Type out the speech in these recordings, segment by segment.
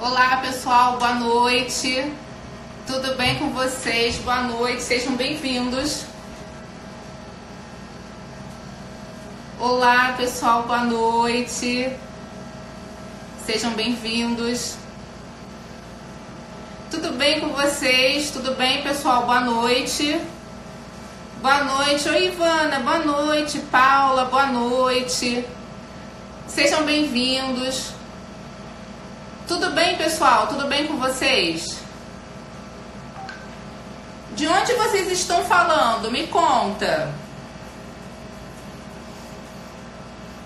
Olá pessoal, boa noite, tudo bem com vocês? Boa noite, sejam bem-vindos. Olá pessoal, boa noite, sejam bem-vindos. Tudo bem com vocês? Tudo bem pessoal? Boa noite. Boa noite, oi Ivana, boa noite, Paula, boa noite. Sejam bem-vindos. Tudo bem, pessoal? Tudo bem com vocês? De onde vocês estão falando? Me conta.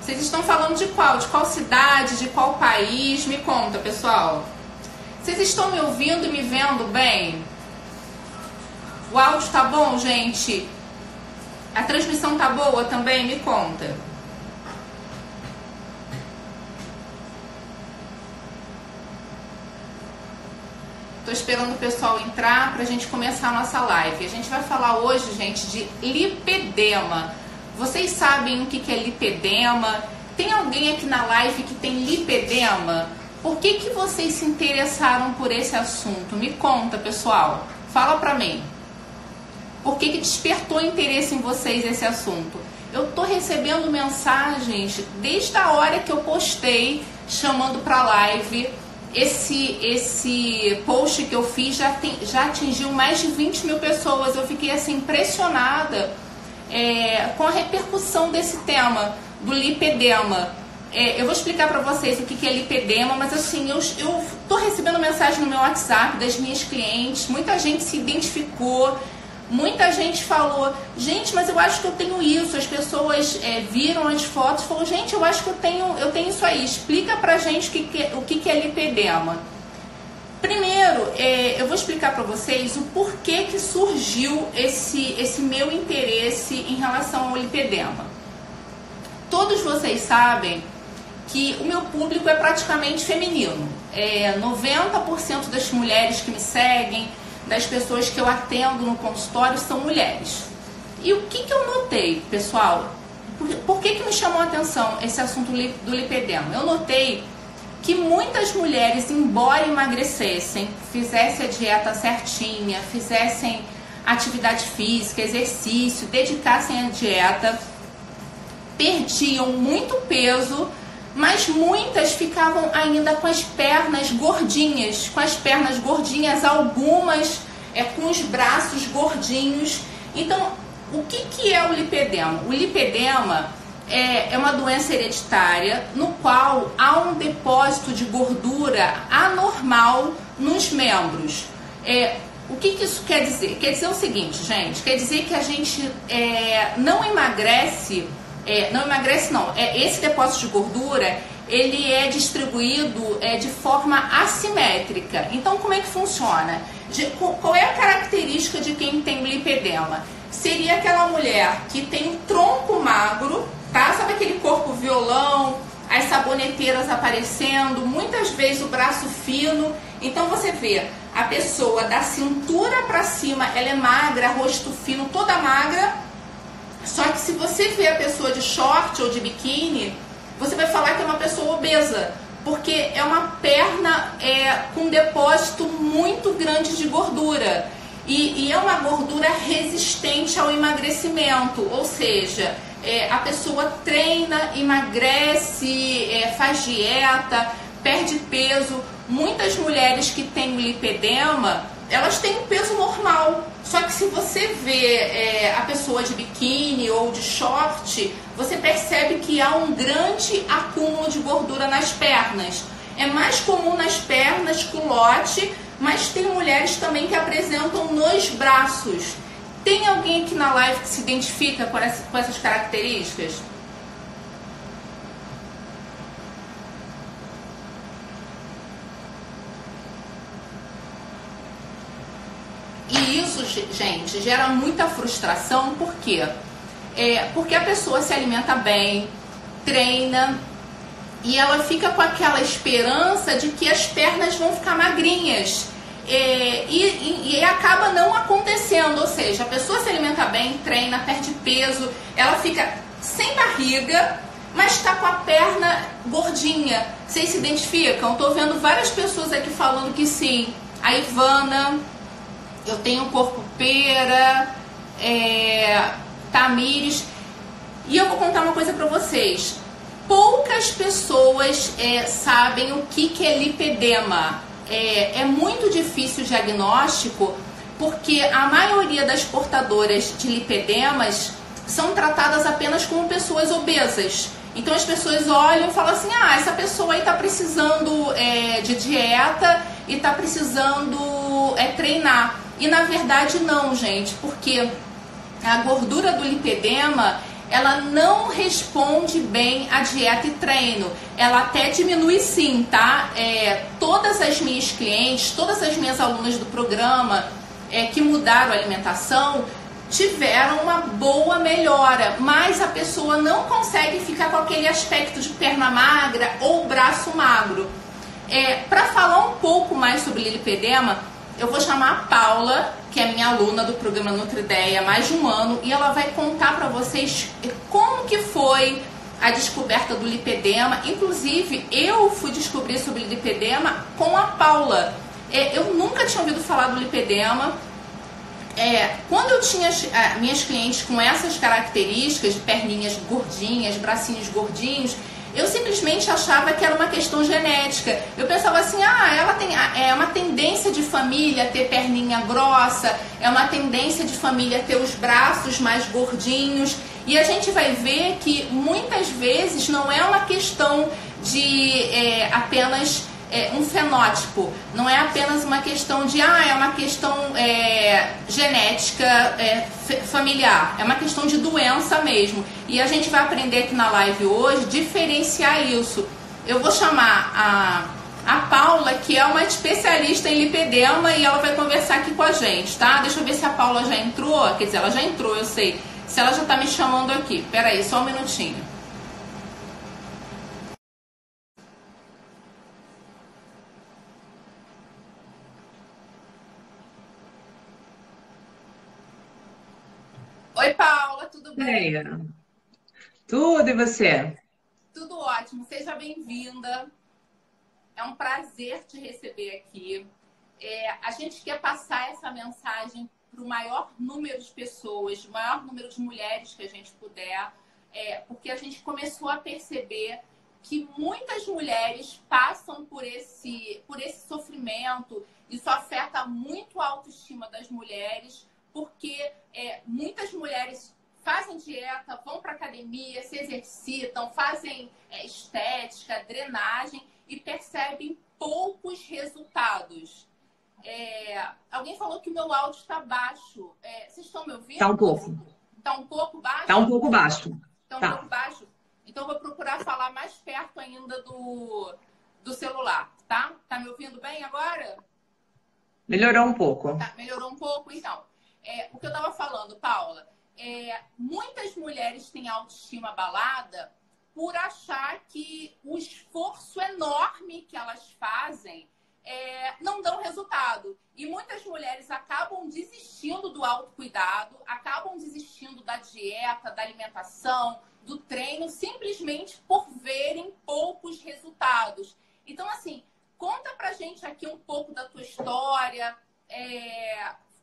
Vocês estão falando de qual? De qual cidade? De qual país? Me conta, pessoal. Vocês estão me ouvindo e me vendo bem? O áudio tá bom, gente? A transmissão tá boa também? Me conta. Tô esperando o pessoal entrar pra gente começar a nossa live. A gente vai falar hoje, gente, de lipedema. Vocês sabem o que é lipedema? Tem alguém aqui na live que tem lipedema? Por que vocês se interessaram por esse assunto? Me conta, pessoal. Fala pra mim. Por que despertou interesse em vocês esse assunto? Eu tô recebendo mensagens desde a hora que eu postei chamando pra live. Esse post que eu fiz já atingiu mais de 20 mil pessoas. Eu fiquei assim impressionada com a repercussão desse tema do lipedema. Eu vou explicar para vocês o que é lipedema, mas assim, eu tô recebendo mensagem no meu WhatsApp das minhas clientes, muita gente se identificou, muita gente falou, gente, mas eu acho que eu tenho isso. As pessoas viram as fotos e falaram, gente, eu acho que eu tenho isso aí. Explica pra gente o que é lipedema. Primeiro, eu vou explicar pra vocês o porquê que surgiu esse meu interesse em relação ao lipedema. Todos vocês sabem que o meu público é praticamente feminino. 90% das mulheres que me seguem, das pessoas que eu atendo no consultório, são mulheres. E o que eu notei, pessoal? Por que me chamou a atenção esse assunto do lipedema? Eu notei que muitas mulheres, embora emagrecessem, fizessem a dieta certinha, fizessem atividade física, exercício, dedicassem à dieta, perdiam muito peso, mas muitas ficavam ainda com as pernas gordinhas, algumas com os braços gordinhos. Então, o que é o lipedema? O lipedema é uma doença hereditária no qual há um depósito de gordura anormal nos membros. O que isso quer dizer? Quer dizer o seguinte, gente, quer dizer que a gente não emagrece. Esse depósito de gordura, ele é distribuído de forma assimétrica. Então, como é que funciona? Qual é a característica de quem tem lipedema? Seria aquela mulher que tem um tronco magro, tá? Sabe aquele corpo violão, as saboneteiras aparecendo, muitas vezes o braço fino. Então, você vê a pessoa da cintura para cima, ela é magra, rosto fino, toda magra. Só que se você vê a pessoa de short ou de biquíni, você vai falar que é uma pessoa obesa, porque é uma perna com um depósito muito grande de gordura. E é uma gordura resistente ao emagrecimento, ou seja, a pessoa treina, emagrece, faz dieta, perde peso. Muitas mulheres que têm lipedema, elas têm um peso normal. Só que se você vê a pessoa de biquíni ou de short, você percebe que há um grande acúmulo de gordura nas pernas. É mais comum nas pernas, culote, mas tem mulheres também que apresentam nos braços. Tem alguém aqui na live que se identifica com essas características? E isso, gente, gera muita frustração. Por quê? Porque a pessoa se alimenta bem, treina, e ela fica com aquela esperança de que as pernas vão ficar magrinhas. E acaba não acontecendo. Ou seja, a pessoa se alimenta bem, treina, perde peso, ela fica sem barriga, mas está com a perna gordinha. Vocês se identificam? Estou vendo várias pessoas aqui falando que sim. A Ivana, eu tenho corpo pera, Tamires. E eu vou contar uma coisa para vocês. Poucas pessoas sabem o que é lipedema. É muito difícil o diagnóstico, porque a maioria das portadoras de lipedemas são tratadas apenas como pessoas obesas. Então as pessoas olham e falam assim, essa pessoa aí está precisando de dieta e está precisando treinar. E na verdade não, gente, porque a gordura do lipedema, ela não responde bem à dieta e treino. Ela até diminui sim, tá? Todas as minhas clientes, todas as minhas alunas do programa que mudaram a alimentação, tiveram uma boa melhora, mas a pessoa não consegue ficar com aquele aspecto de perna magra ou braço magro. Para falar um pouco mais sobre lipedema, eu vou chamar a Paula, que é minha aluna do programa Nutrideia há mais de um ano, e ela vai contar para vocês como que foi a descoberta do lipedema. Inclusive, eu fui descobrir sobre lipedema com a Paula. Eu nunca tinha ouvido falar do lipedema. Quando eu tinha minhas clientes com essas características de perninhas gordinhas, bracinhos gordinhos, eu simplesmente achava que era uma questão genética. Eu pensava assim, ela tem uma tendência de família ter perninha grossa, é uma tendência de família ter os braços mais gordinhos. E a gente vai ver que muitas vezes não é uma questão de apenas um fenótipo, não é apenas uma questão de é uma questão genética familiar, é uma questão de doença mesmo. E a gente vai aprender aqui na live hoje diferenciar isso. Eu vou chamar a Paula, que é uma especialista em lipedema, e ela vai conversar aqui com a gente, tá? Deixa eu ver se a Paula já entrou. Quer dizer, ela já entrou, eu sei. Se ela já tá me chamando aqui. Pera aí, só um minutinho. Oi, Paula, tudo bem? Tudo, e você? Tudo ótimo, seja bem-vinda. É um prazer te receber aqui. A gente quer passar essa mensagem para o maior número de pessoas, o maior número de mulheres que a gente puder, porque a gente começou a perceber que muitas mulheres passam por esse sofrimento. Isso afeta muito a autoestima das mulheres, porque muitas mulheres fazem dieta, vão para academia, se exercitam, fazem estética, drenagem e percebem poucos resultados. Alguém falou que o meu áudio está baixo. Vocês estão me ouvindo? Está um pouco. Está um pouco baixo? Está um pouco baixo. Está um pouco baixo? Então eu vou procurar falar mais perto ainda do celular, tá? Tá me ouvindo bem agora? Melhorou um pouco. Tá, melhorou um pouco? Então, o que eu estava falando, Paula, muitas mulheres têm autoestima abalada por achar que o esforço enorme que elas fazem não dão resultado. E muitas mulheres acabam desistindo do autocuidado, acabam desistindo da dieta, da alimentação, do treino, simplesmente por verem poucos resultados. Então, assim, conta pra gente aqui um pouco da tua história.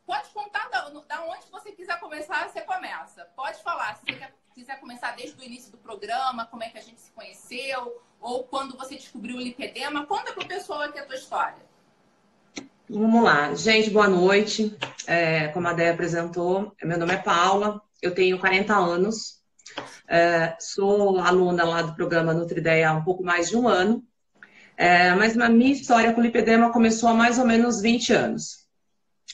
Pode contar da onde você quiser começar, você começa. Pode falar, se você quiser começar desde o início do programa, como é que a gente se conheceu, ou quando você descobriu o lipedema. Conta pro pessoal aqui a tua história. Vamos lá. Gente, boa noite. Como a Déia apresentou, meu nome é Paula, eu tenho 40 anos, sou aluna lá do programa Nutrideia há um pouco mais de um ano, mas a minha história com o lipedema começou há mais ou menos 20 anos.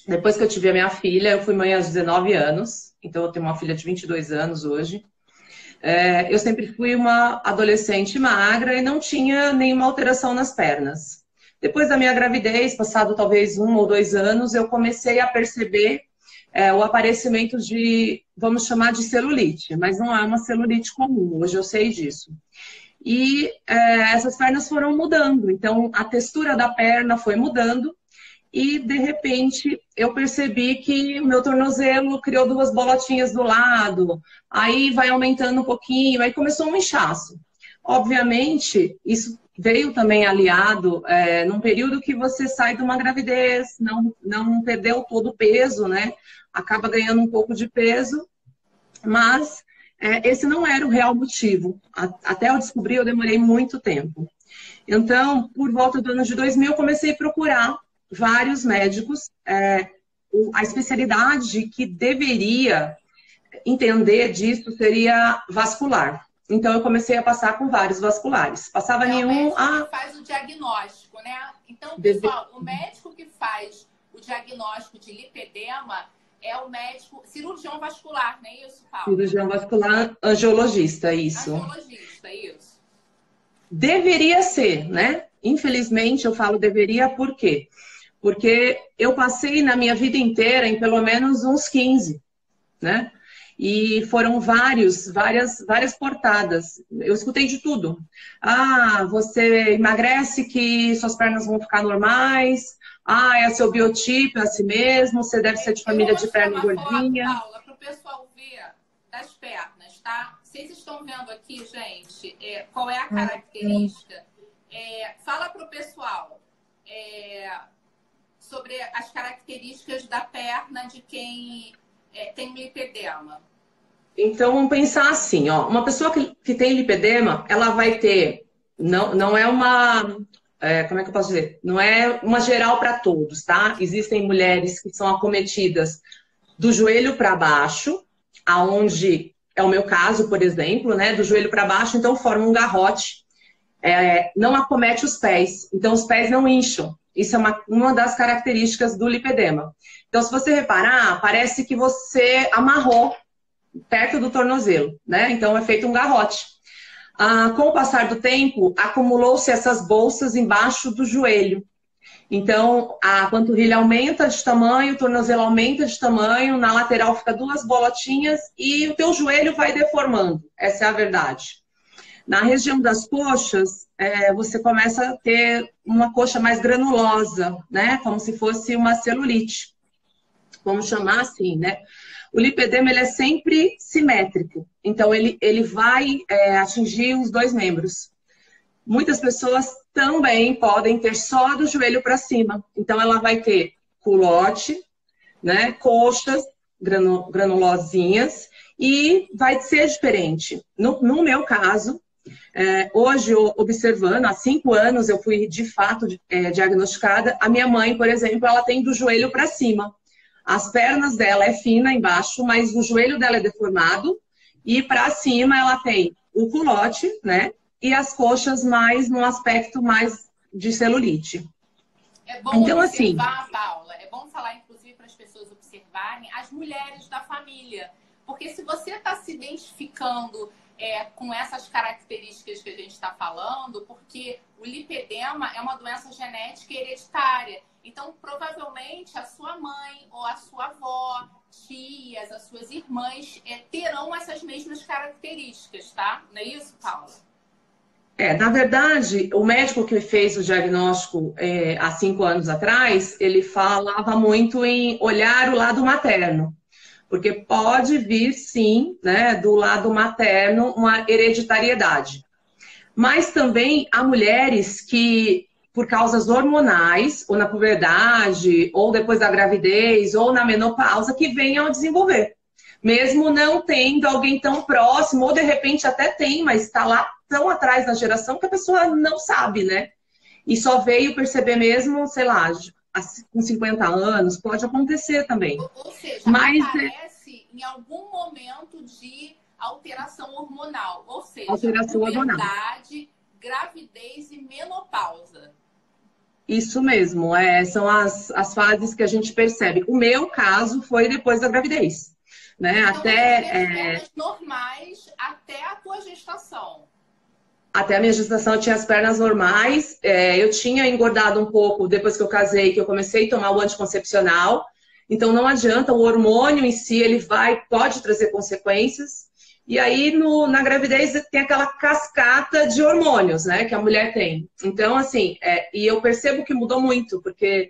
Depois que eu tive a minha filha, eu fui mãe aos 19 anos, então eu tenho uma filha de 22 anos hoje. Eu sempre fui uma adolescente magra e não tinha nenhuma alteração nas pernas. Depois da minha gravidez, passado talvez 1 ou 2 anos, eu comecei a perceber o aparecimento de, vamos chamar de celulite, mas não é uma celulite comum, hoje eu sei disso. E essas pernas foram mudando, então a textura da perna foi mudando. E, de repente, eu percebi que o meu tornozelo criou 2 bolotinhas do lado, aí vai aumentando um pouquinho, aí começou um inchaço. Obviamente, isso veio também aliado num período que você sai de uma gravidez, não perdeu todo o peso, né? Acaba ganhando um pouco de peso, mas esse não era o real motivo. Até eu descobrir, eu demorei muito tempo. Então, por volta do ano de 2000, eu comecei a procurar vários médicos. A especialidade que deveria entender disso seria vascular. Então, eu comecei a passar com vários vasculares. Passava nenhum... O médico que faz o diagnóstico, né? Então, pessoal, o médico que faz o diagnóstico de lipedema é o médico cirurgião vascular, não é isso, Paulo? Cirurgião vascular, angiologista, isso. Angiologista, isso. Deveria ser, né? Infelizmente, eu falo deveria, por quê? Porque eu passei na minha vida inteira em pelo menos uns 15, né? E foram várias portadas. Eu escutei de tudo. Ah, você emagrece que suas pernas vão ficar normais. Ah, é seu biotipo, é assim mesmo. Você deve ser de família de perna gordinha. Paula, para o pessoal ver das pernas, tá? Vocês estão vendo aqui, gente, qual é a característica? Fala para o pessoal sobre as características da perna de quem tem lipedema. Então, vamos pensar assim, ó, uma pessoa que tem lipedema, ela vai ter, não é uma, como é que eu posso dizer? Não é uma geral para todos, tá? Existem mulheres que são acometidas do joelho para baixo, aonde é o meu caso, por exemplo, né? Do joelho para baixo, então forma um garrote, não acomete os pés, então os pés não incham. Isso é uma das características do lipedema. Então, se você reparar, parece que você amarrou perto do tornozelo, né? Então é feito um garrote. Com o passar do tempo, acumulou-se essas bolsas embaixo do joelho. Então a panturrilha aumenta de tamanho, o tornozelo aumenta de tamanho, na lateral fica duas bolotinhas e o teu joelho vai deformando. Essa é a verdade. Na região das coxas, você começa a ter uma coxa mais granulosa, né? Como se fosse uma celulite. Vamos chamar assim, né? O lipedema ele é sempre simétrico, então ele vai atingir os dois membros. Muitas pessoas também podem ter só do joelho para cima, então ela vai ter culote, né, coxas granulosinhas e vai ser diferente. No meu caso, hoje observando, há 5 anos eu fui de fato diagnosticada, a minha mãe, por exemplo, ela tem do joelho para cima. As pernas dela é fina embaixo, mas o joelho dela é deformado. E para cima ela tem o culote, né? E as coxas mais num aspecto mais de celulite. É bom então, observar, assim, Paula, é bom falar, inclusive, para as pessoas observarem as mulheres da família. Porque se você está se identificando com essas características que a gente está falando, porque o lipedema é uma doença genética hereditária. Então, provavelmente, a sua mãe ou a sua avó, tias, as suas irmãs terão essas mesmas características, tá? Não é isso, Paula? Na verdade, o médico que fez o diagnóstico há 5 anos atrás, ele falava muito em olhar o lado materno. Porque pode vir, sim, né, do lado materno, uma hereditariedade. Mas também há mulheres que, por causas hormonais, ou na puberdade, ou depois da gravidez, ou na menopausa, que venham a desenvolver. Mesmo não tendo alguém tão próximo, ou de repente até tem, mas está lá tão atrás na geração que a pessoa não sabe, né? E só veio perceber mesmo, sei lá, com 50 anos, pode acontecer também. Ou seja, mas aparece em algum momento de alteração hormonal. Ou seja, puberdade, gravidez e menopausa. Isso mesmo, são as fases que a gente percebe. O meu caso foi depois da gravidez. Né? Então, até normais até a tua gestação. Até a minha gestação eu tinha as pernas normais. Eu tinha engordado um pouco depois que eu casei, que eu comecei a tomar o anticoncepcional. Então não adianta, o hormônio em si ele pode trazer consequências. E aí na gravidez tem aquela cascata de hormônios, né, que a mulher tem. Então assim, e eu percebo que mudou muito, porque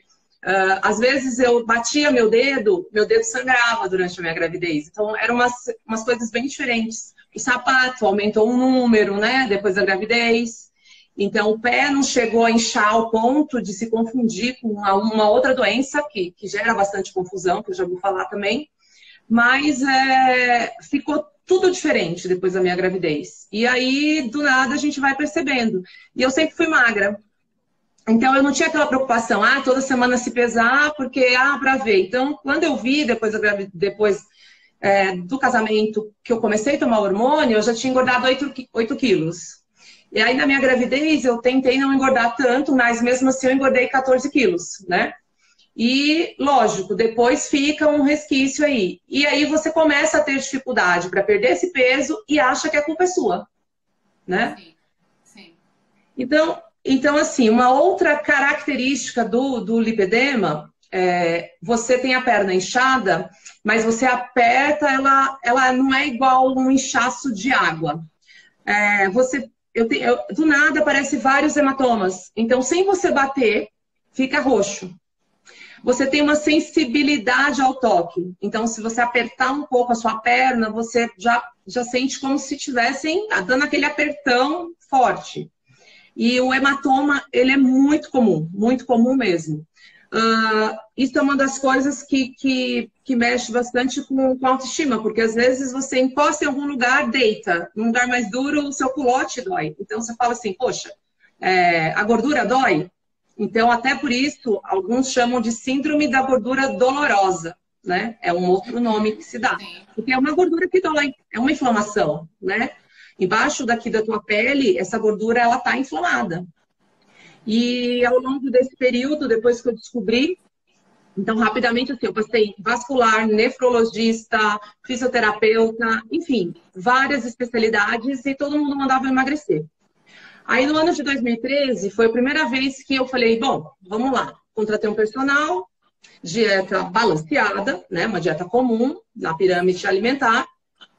às vezes eu batia meu dedo sangrava durante a minha gravidez. Então eram umas coisas bem diferentes. o sapato aumentou um número, né? Depois da gravidez. Então, o pé não chegou a inchar ao ponto de se confundir com uma outra doença que gera bastante confusão, que eu já vou falar também. Mas ficou tudo diferente depois da minha gravidez. E aí, do nada, a gente vai percebendo. E eu sempre fui magra. Então, eu não tinha aquela preocupação, toda semana se pesar, porque, para ver. Então, quando eu vi, depois do casamento, que eu comecei a tomar hormônio, eu já tinha engordado 8 quilos. E aí, na minha gravidez, eu tentei não engordar tanto, mas mesmo assim eu engordei 14 quilos, né? E, lógico, depois fica um resquício aí. E aí você começa a ter dificuldade para perder esse peso e acha que a culpa é sua, né? Sim, sim. Então, assim, uma outra característica do lipedema você tem a perna inchada, mas você aperta, ela não é igual um inchaço de água. Do nada aparece vários hematomas. Então, sem você bater, fica roxo. Você tem uma sensibilidade ao toque. Então, se você apertar um pouco a sua perna, você já sente como se estivessem dando aquele apertão forte. E o hematoma, ele é muito comum mesmo. Isso é uma das coisas que mexe bastante com a autoestima, porque às vezes você encosta em algum lugar, deita. Num lugar mais duro, o seu culote dói. Então você fala assim, poxa, a gordura dói? Então, até por isso, alguns chamam de síndrome da gordura dolorosa, né? É um outro nome que se dá. Porque é uma gordura que dói, é uma inflamação, né? Embaixo daqui da tua pele, essa gordura, ela tá inflamada. E ao longo desse período, depois que eu descobri, então, rapidamente, assim, eu passei vascular, nefrologista, fisioterapeuta, enfim, várias especialidades e todo mundo mandava emagrecer. Aí, no ano de 2013, foi a primeira vez que eu falei, bom, vamos lá. Contratei um personal, dieta balanceada, né? Uma dieta comum, na pirâmide alimentar,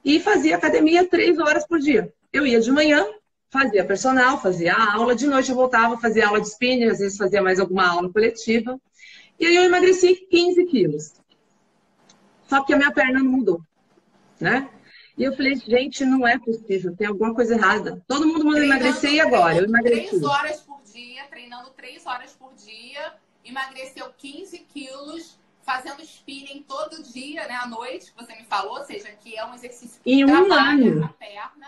e fazia academia 3 horas por dia. Eu ia de manhã, fazia personal, fazia aula, de noite eu voltava, fazia aula de spinning, às vezes fazia mais alguma aula coletiva. E aí eu emagreci 15 quilos. Só que a minha perna não mudou, né? E eu falei, gente, não é possível, tem alguma coisa errada. Todo mundo manda emagrecer e agora? Eu emagreci. 3 horas por dia, treinando 3 horas por dia, emagreceu 15 quilos, fazendo spinning todo dia, né, à noite, que você me falou, ou seja, que é um exercício que trabalha a perna.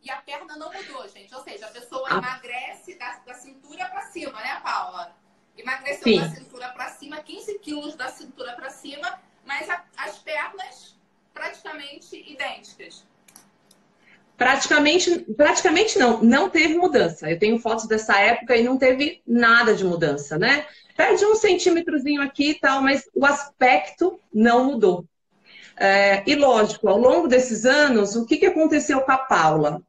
E a perna não mudou, gente. Ou seja, a pessoa emagrece da cintura para cima, né, Paula? Emagreceu da cintura para cima, 15 quilos da cintura para cima, mas as pernas praticamente idênticas. Praticamente não teve mudança. Eu tenho fotos dessa época e não teve nada de mudança, né? Perde um centímetrozinho aqui e tal, mas o aspecto não mudou. E lógico, ao longo desses anos, o que aconteceu com a Paula?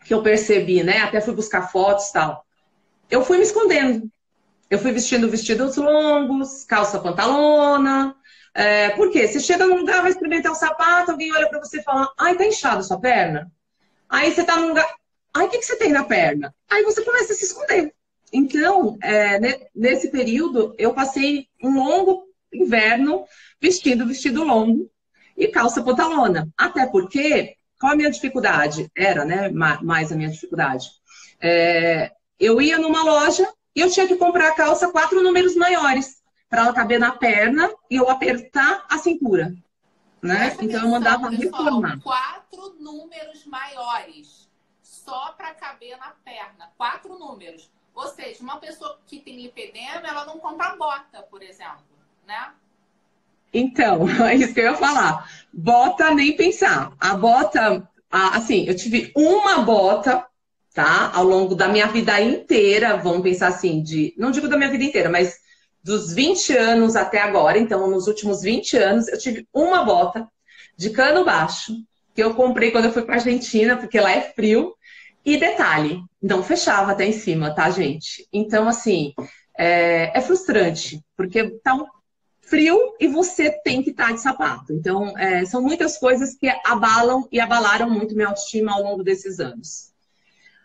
Que eu percebi, né? Até fui buscar fotos e tal. Eu fui me escondendo. Eu fui vestindo vestidos longos, calça pantalona. Por quê? Você chega num lugar, vai experimentar um sapato, alguém olha pra você e fala, ai, tá inchado sua perna? Aí você tá num lugar, ai, o que você tem na perna? Aí você começa a se esconder. Então, nesse período, eu passei um longo inverno vestindo vestido longo e calça pantalona. Até porque, qual a minha dificuldade? Era, né, mais a minha dificuldade. Eu ia numa loja e eu tinha que comprar a calça 4 números maiores para ela caber na perna e eu apertar a cintura, né? Então eu mandava reformar. 4 números maiores só para caber na perna. 4 números. Ou seja, uma pessoa que tem lipedema, ela não compra bota, por exemplo, né? Então, é isso que eu ia falar. Bota, nem pensar. A bota, assim, eu tive uma bota, tá? Ao longo da minha vida inteira, vamos pensar assim, não digo da minha vida inteira, mas dos 20 anos até agora, então nos últimos 20 anos, eu tive uma bota de cano baixo, que eu comprei quando eu fui para Argentina, porque lá é frio. E detalhe, não fechava até em cima, tá, gente? Então, assim, é frustrante, porque tá um frio e você tem que estar de sapato. Então, são muitas coisas que abalam e abalaram muito minha autoestima ao longo desses anos.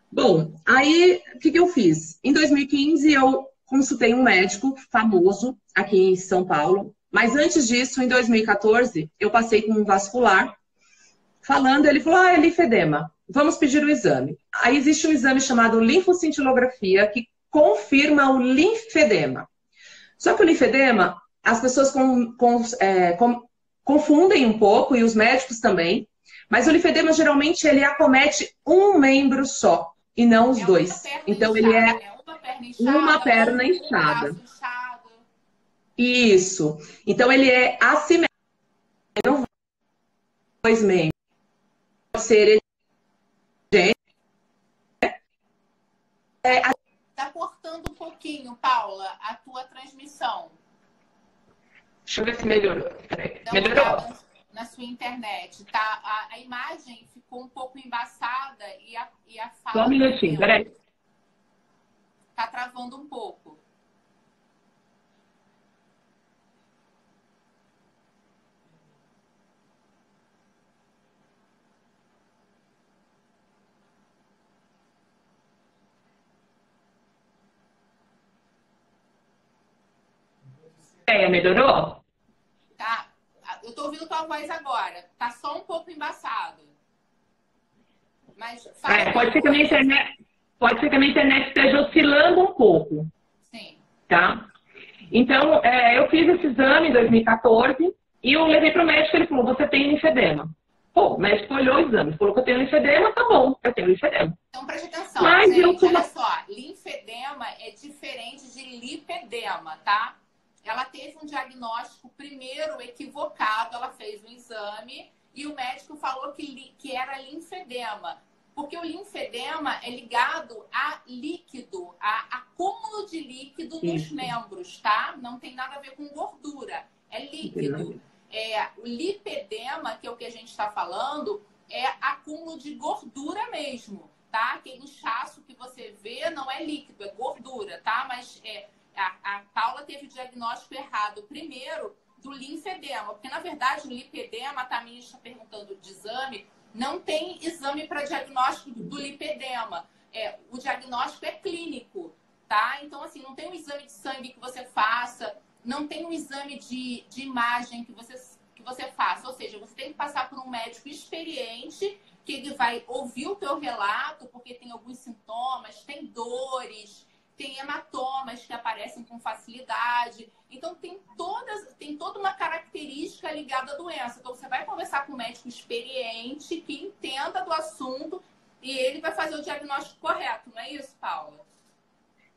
Bom, aí, o que eu fiz? Em 2015, eu consultei um médico famoso aqui em São Paulo. Mas antes disso, em 2014, eu passei com um vascular. falando, ele falou, é linfedema, vamos pedir o exame. Aí existe um exame chamado linfocintilografia que confirma o linfedema. Só que o linfedema, as pessoas confundem um pouco, e os médicos também, mas o linfedema geralmente ele acomete um membro só, e não os dois. Então ele é uma perna inchada. Isso. Então ele é assimétrico. Não dois membros. Pode ser Tá cortando um pouquinho, Paula, a tua transmissão. Deixa eu ver se melhorou. Melhorou? Na sua internet, tá? A imagem ficou um pouco embaçada e a fala... Só um minutinho, peraí. Tá travando um pouco. Melhorou? Tá. Eu tô ouvindo tua voz agora. Tá só um pouco embaçado. Mas pode ser que a minha internet esteja oscilando um pouco. Sim. Tá? Então, eu fiz esse exame em 2014 e eu levei para o médico, ele falou, você tem linfedema. Pô, o médico olhou o exame, falou que eu tenho linfedema, tá bom, eu tenho linfedema. Então, preste atenção, mas gente, olha só, linfedema é diferente de lipedema, tá? Ela teve um diagnóstico primeiro equivocado, ela fez um exame e o médico falou que era linfedema. Porque o linfedema é ligado a líquido, a acúmulo de líquido nos membros, tá? Não tem nada a ver com gordura, é líquido. O lipedema, que é o que a gente está falando, é acúmulo de gordura mesmo, tá? Aquele inchaço que você vê não é líquido, é gordura, tá? Mas a Paula teve o diagnóstico errado primeiro do linfedema, porque na verdade o lipedema, a Tamires está perguntando de exame, não tem exame para diagnóstico do lipedema. O diagnóstico é clínico, tá? Então, assim, não tem um exame de sangue que você faça, não tem um exame de imagem que você faça. Ou seja, você tem que passar por um médico experiente, que ele vai ouvir o teu relato, porque tem alguns sintomas, tem dores, tem hematomas que aparecem com facilidade. Então, tem toda uma característica ligada à doença. Então, você vai conversar com um médico experiente que entenda do assunto e ele vai fazer o diagnóstico correto. Não é isso, Paula?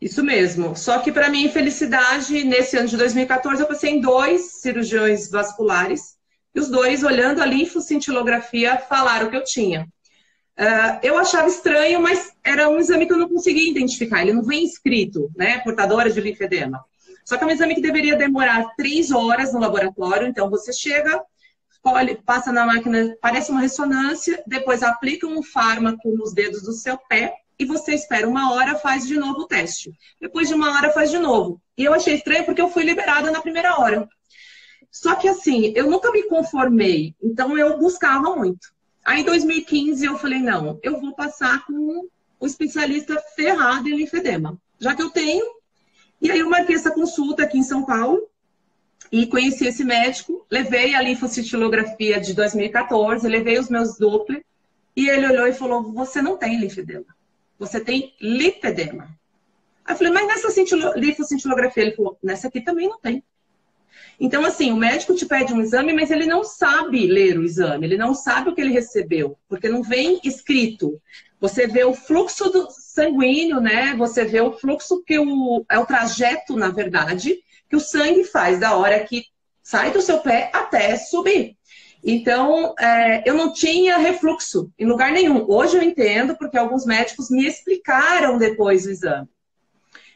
Isso mesmo. Só que, para minha infelicidade, nesse ano de 2014, eu passei em 2 cirurgiões vasculares e os 2, olhando a linfocintilografia, falaram que eu tinha. Eu achava estranho, mas era um exame que eu não conseguia identificar. Ele não vem escrito, né? Portadora de linfedema. Só que é um exame que deveria demorar 3 horas no laboratório. Então, você chega, passa na máquina, parece uma ressonância, depois aplica um fármaco nos dedos do seu pé e você espera 1 hora, faz de novo o teste. Depois de 1 hora, faz de novo. E eu achei estranho porque eu fui liberada na primeira hora. Só que assim, eu nunca me conformei. Então, eu buscava muito. Aí, em 2015, eu falei, não, eu vou passar com o especialista ferrado em linfedema. Já que eu tenho. E aí, eu marquei essa consulta aqui em São Paulo e conheci esse médico. Levei a linfocintilografia de 2014, levei os meus Doppler. E ele olhou e falou, você não tem linfedema. Você tem lipedema. Aí eu falei, mas nessa linfocintilografia? Ele falou, nessa aqui também não tem. Então, assim, o médico te pede um exame, mas ele não sabe ler o exame, ele não sabe o que ele recebeu, porque não vem escrito. Você vê o fluxo sanguíneo, né? Você vê o fluxo que é o trajeto, na verdade, que o sangue faz da hora que sai do seu pé até subir. Então, eu não tinha refluxo em lugar nenhum. Hoje eu entendo, porque alguns médicos me explicaram depois do exame.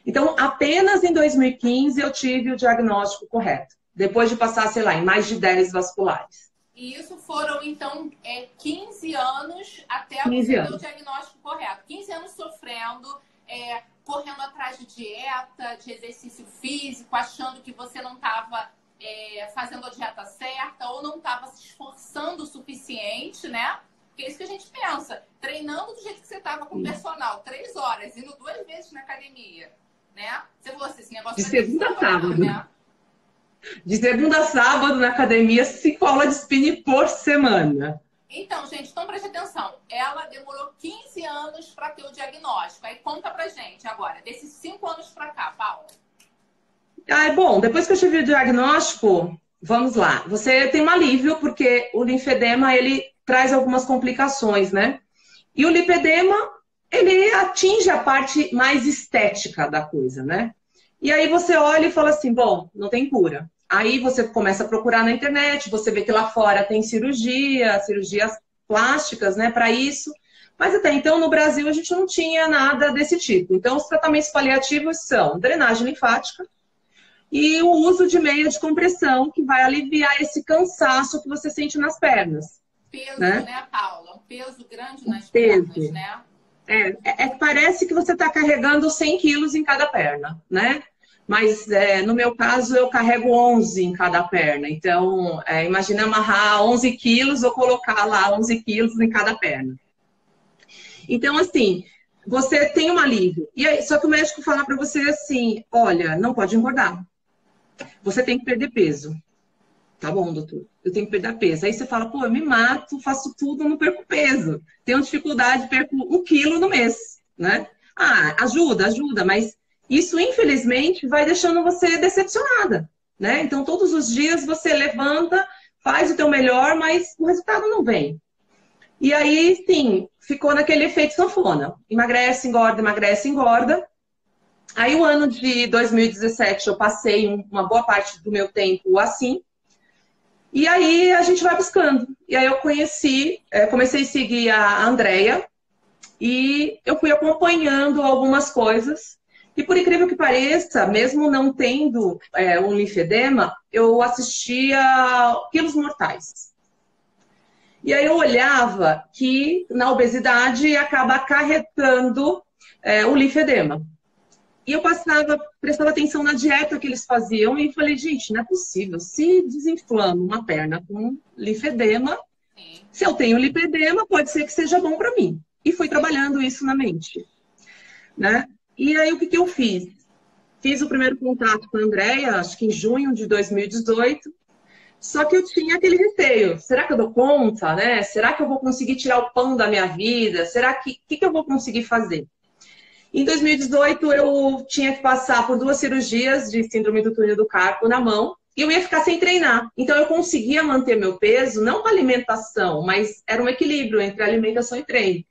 Então, apenas em 2015 eu tive o diagnóstico correto. Depois de passar, sei lá, em mais de 10 vasculares. E isso foram, então, 15 anos até você ter o diagnóstico correto. 15 anos sofrendo, correndo atrás de dieta, de exercício físico, achando que você não estava fazendo a dieta certa ou não estava se esforçando o suficiente, né? Porque é isso que a gente pensa. Treinando do jeito que você estava com o personal, 3 horas, indo 2 vezes na academia, né? Você falou assim, esse negócio de segunda a sábado, né? De segunda a sábado na academia, 5 aulas de spinning por semana. Então, gente, então preste atenção. Ela demorou 15 anos para ter o diagnóstico. Aí conta pra gente agora, desses 5 anos para cá, Paula. Bom, depois que eu tive o diagnóstico, vamos lá. Você tem um alívio, porque o linfedema, ele traz algumas complicações, né? E o lipedema, ele atinge a parte mais estética da coisa, né? E aí você olha e fala assim, bom, não tem cura. Aí você começa a procurar na internet, você vê que lá fora tem cirurgias plásticas, né, para isso. Mas até então, no Brasil, a gente não tinha nada desse tipo. Então, os tratamentos paliativos são drenagem linfática e o uso de meia de compressão, que vai aliviar esse cansaço que você sente nas pernas. Peso, né, Paula? Um peso grande nas peso. pernas, né? Parece que você está carregando 100 quilos em cada perna, né? Mas no meu caso eu carrego 11 em cada perna. Então, imagina amarrar 11 quilos ou colocar lá 11 quilos em cada perna. Então, assim, você tem um alívio. E aí, só que o médico fala para você assim, olha, não pode engordar. Você tem que perder peso. Tá bom, doutor, eu tenho que perder peso. Aí você fala, pô, eu me mato, faço tudo, não perco peso. Tenho dificuldade, perco 1 quilo no mês, né? Ajuda, mas isso, infelizmente, vai deixando você decepcionada, né? Então, todos os dias você levanta, faz o teu melhor, mas o resultado não vem. E aí, sim, ficou naquele efeito sanfona. Emagrece, engorda, emagrece, engorda. Aí, o ano de 2017, eu passei uma boa parte do meu tempo assim. E aí, a gente vai buscando. E aí, eu comecei a seguir a Andrea e eu fui acompanhando algumas coisas. E por incrível que pareça, mesmo não tendo um linfedema, eu assistia Quilos Mortais. E aí eu olhava que na obesidade acaba acarretando o linfedema. E eu prestava atenção na dieta que eles faziam e falei, gente, não é possível. Se desinflama uma perna com linfedema, se eu tenho lipedema, pode ser que seja bom para mim. E fui trabalhando isso na mente, né? E aí, o que eu fiz? Fiz o primeiro contato com a Andrea, acho que em junho de 2018. Só que eu tinha aquele receio. Será que eu dou conta, né? Será que eu vou conseguir tirar o pão da minha vida? Será que... O que eu vou conseguir fazer? Em 2018, eu tinha que passar por 2 cirurgias de síndrome do túnel do carpo na mão. E eu ia ficar sem treinar. Então, eu conseguia manter meu peso, não com alimentação, mas era um equilíbrio entre alimentação e treino.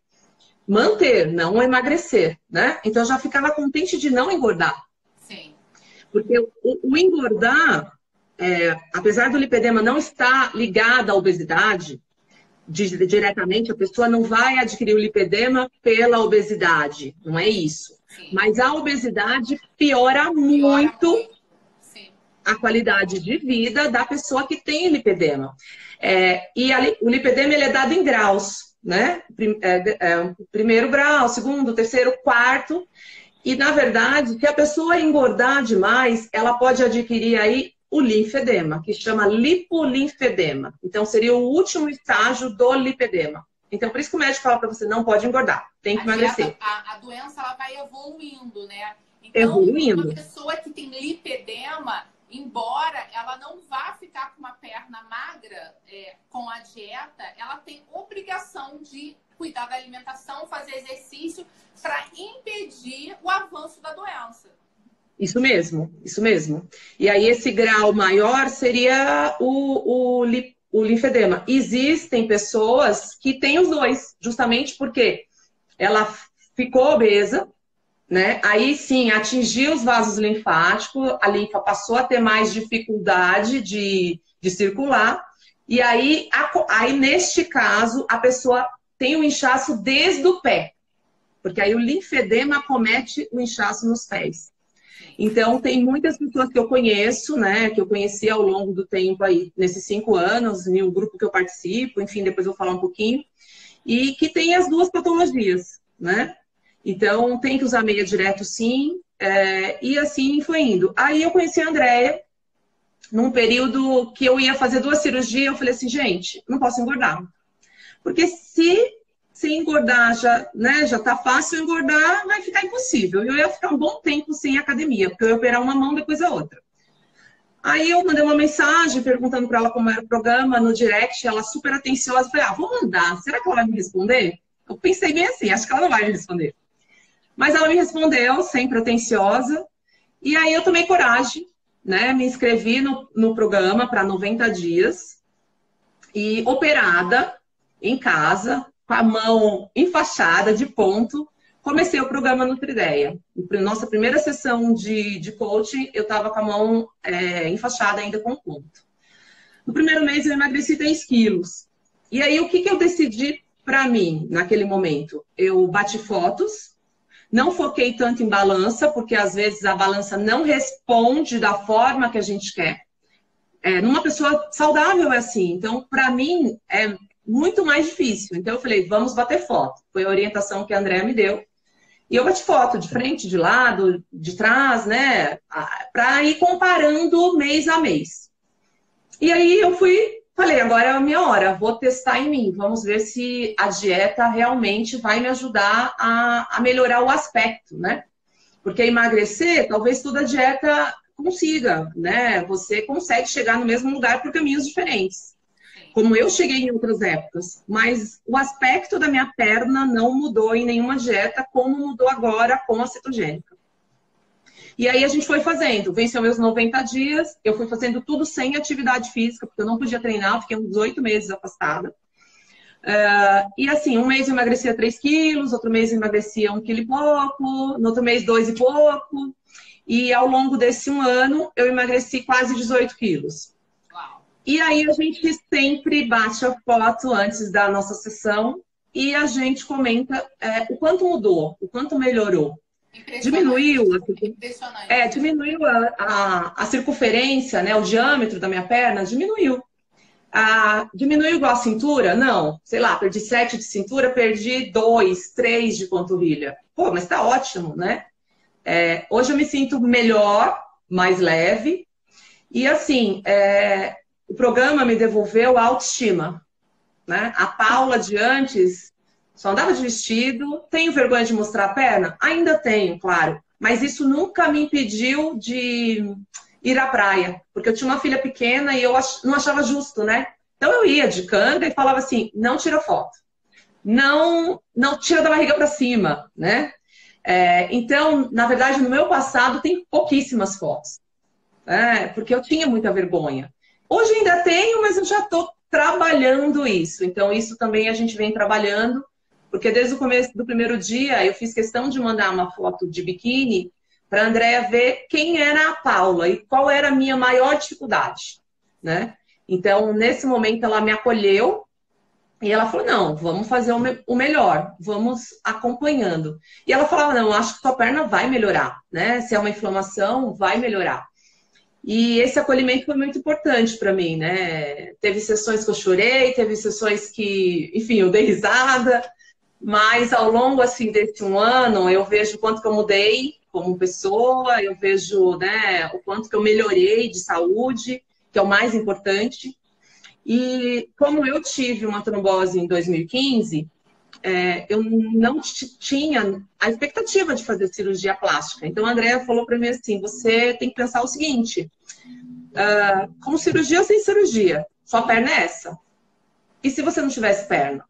Manter, não emagrecer, né? Então, eu já ficava contente de não engordar. Sim. Porque o engordar, apesar do lipedema não estar ligado à obesidade, diretamente, a pessoa não vai adquirir o lipedema pela obesidade. Não é isso. Sim. Mas a obesidade piora muito a qualidade de vida da pessoa que tem lipedema. O lipedema ele é dado em graus. Né? Primeiro grau, segundo, terceiro, quarto. E, na verdade, se a pessoa engordar demais, ela pode adquirir aí o linfedema, que chama lipolinfedema. Então, seria o último estágio do lipedema. Então, por isso que o médico fala para você, não pode engordar, tem que emagrecer. A doença ela vai evoluindo, né? Então, evoluindo. Uma pessoa que tem lipedema, embora ela não vá ficar com uma perna magra com a dieta, ela tem obrigação de cuidar da alimentação, fazer exercício para impedir o avanço da doença. Isso mesmo, isso mesmo. E aí esse grau maior seria o linfedema. Existem pessoas que têm os dois, justamente porque ela ficou obesa, né? Aí sim, atingiu os vasos linfáticos, a linfa passou a ter mais dificuldade de circular, e aí neste caso a pessoa tem o inchaço desde o pé, porque aí o linfedema comete o inchaço nos pés. Então, tem muitas pessoas que eu conheço, né, que eu conheci ao longo do tempo aí, nesses 5 anos, em um grupo que eu participo, enfim, depois eu vou falar um pouquinho, e que tem as 2 patologias, né? Então, tem que usar meia direto, sim, e assim foi indo. Aí eu conheci a Andrea, num período que eu ia fazer 2 cirurgias, eu falei assim, gente, não posso engordar. Porque se engordar já tá fácil, engordar vai ficar impossível. Eu ia ficar um bom tempo sem academia, porque eu ia operar uma mão depois a outra. Aí eu mandei uma mensagem perguntando para ela como era o programa no direct, ela super atenciosa, falei, vou mandar, será que ela vai me responder? Eu pensei bem assim, acho que ela não vai me responder. Mas ela me respondeu, sempre atenciosa, e aí eu tomei coragem, né? Me inscrevi no programa para 90 dias, e operada em casa, com a mão enfaixada, de ponto, comecei o programa Nutrideia. Nossa primeira sessão de coaching, eu estava com a mão enfaixada ainda com ponto. No primeiro mês eu emagreci 3 quilos. E aí o que eu decidi para mim naquele momento? Eu bati fotos, não foquei tanto em balança, porque às vezes a balança não responde da forma que a gente quer. Numa pessoa saudável é assim. Então, para mim, é muito mais difícil. Então eu falei, vamos bater foto. Foi a orientação que a Andréa me deu. E eu bati foto de frente, de lado, de trás, né? Para ir comparando mês a mês. E aí eu falei, agora é a minha hora, vou testar em mim. Vamos ver se a dieta realmente vai me ajudar a melhorar o aspecto, né? Porque emagrecer, talvez toda dieta consiga, né? Você consegue chegar no mesmo lugar por caminhos diferentes. Como eu cheguei em outras épocas, mas o aspecto da minha perna não mudou em nenhuma dieta, como mudou agora com a cetogênica. E aí a gente foi fazendo, venceu meus 90 dias, eu fui fazendo tudo sem atividade física, porque eu não podia treinar, eu fiquei uns 8 meses afastada. E assim, um mês eu emagrecia 3 quilos, outro mês eu emagrecia 1 quilo e pouco, no outro mês 2 e pouco. E ao longo desse 1 ano, eu emagreci quase 18 quilos. E aí a gente sempre bate a foto antes da nossa sessão e a gente comenta o quanto mudou, o quanto melhorou. Diminuiu, diminuiu a circunferência, né, o diâmetro da minha perna, diminuiu. Diminuiu igual a cintura? Não. Sei lá, perdi 7 de cintura, perdi 2, 3 de panturrilha. Pô, mas tá ótimo, né? Hoje eu me sinto melhor, mais leve. E assim, o programa me devolveu a autoestima, né? A Paula de antes só andava de vestido. Tenho vergonha de mostrar a perna? Ainda tenho, claro. Mas isso nunca me impediu de ir à praia. Porque eu tinha uma filha pequena e eu não achava justo, né? Então eu ia de canga e falava assim, não tira foto. Não tira da barriga para cima, né? Então, na verdade, no meu passado tem pouquíssimas fotos. Porque eu tinha muita vergonha. Hoje ainda tenho, mas eu já estou trabalhando isso. Então, isso também a gente vem trabalhando, porque desde o começo do primeiro dia eu fiz questão de mandar uma foto de biquíni para a Andréa ver quem era a Paula e qual era a minha maior dificuldade, né? Então, nesse momento, ela me acolheu e ela falou, não, vamos fazer o melhor, vamos acompanhando. E ela falava, não, eu acho que sua perna vai melhorar, né? Se é uma inflamação, vai melhorar. E esse acolhimento foi muito importante para mim, né? Teve sessões que eu chorei, teve sessões que, enfim, eu dei risada, mas ao longo, assim, desse 1 ano, eu vejo o quanto que eu mudei como pessoa, eu vejo, né, o quanto que eu melhorei de saúde, que é o mais importante. E como eu tive uma trombose em 2015, eu não tinha a expectativa de fazer cirurgia plástica. Então, a Andréa falou para mim assim, você tem que pensar o seguinte, com cirurgia ou sem cirurgia, sua perna é essa. E se você não tivesse perna?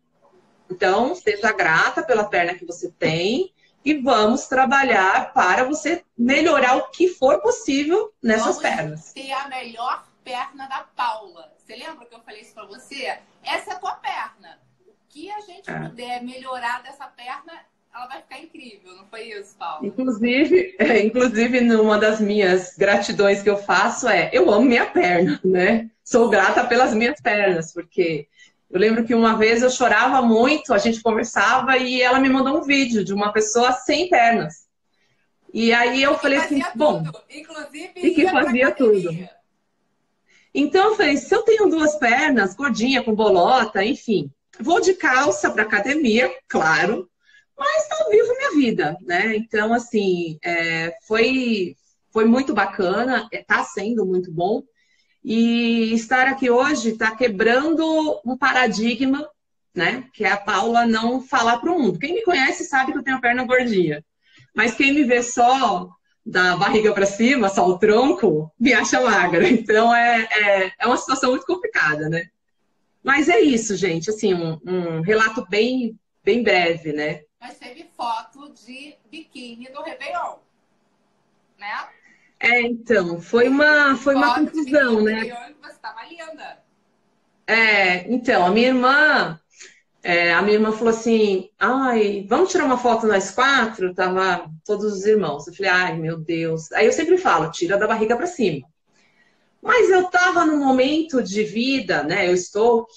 Então, seja grata pela perna que você tem e vamos trabalhar para você melhorar o que for possível nessas pernas. Ter a melhor perna da Paula. Você lembra que eu falei isso para você? Essa é a tua perna. Que a gente puder melhorar dessa perna, ela vai ficar incrível, não foi isso, Paulo? Inclusive, numa das minhas gratidões que eu faço eu amo minha perna, né? Sou grata pelas minhas pernas, porque eu lembro que uma vez eu chorava muito, a gente conversava e ela me mandou um vídeo de uma pessoa sem pernas. E aí eu falei assim, bom, inclusive, e que fazia tudo. Então eu falei, se eu tenho 2 pernas, gordinha, com bolota, enfim, vou de calça para academia, claro, mas não vivo minha vida, né? Então, assim, foi muito bacana, está sendo muito bom. E estar aqui hoje está quebrando um paradigma, né? Que é a Paula não falar para o mundo. Quem me conhece sabe que eu tenho a perna gordinha. Mas quem me vê só da barriga para cima, só o tronco, me acha magra. Então é uma situação muito complicada, né? Mas é isso, gente. Assim, um relato bem breve, né? Mas teve foto de biquíni do Réveillon, né? Então, foi uma confusão, né? Você estava linda. Então, a minha irmã falou assim, ai, vamos tirar uma foto nós quatro? Tava todos os irmãos. Eu falei, ai, meu Deus. Aí eu sempre falo, tira da barriga para cima. Mas eu tava num momento de vida, né?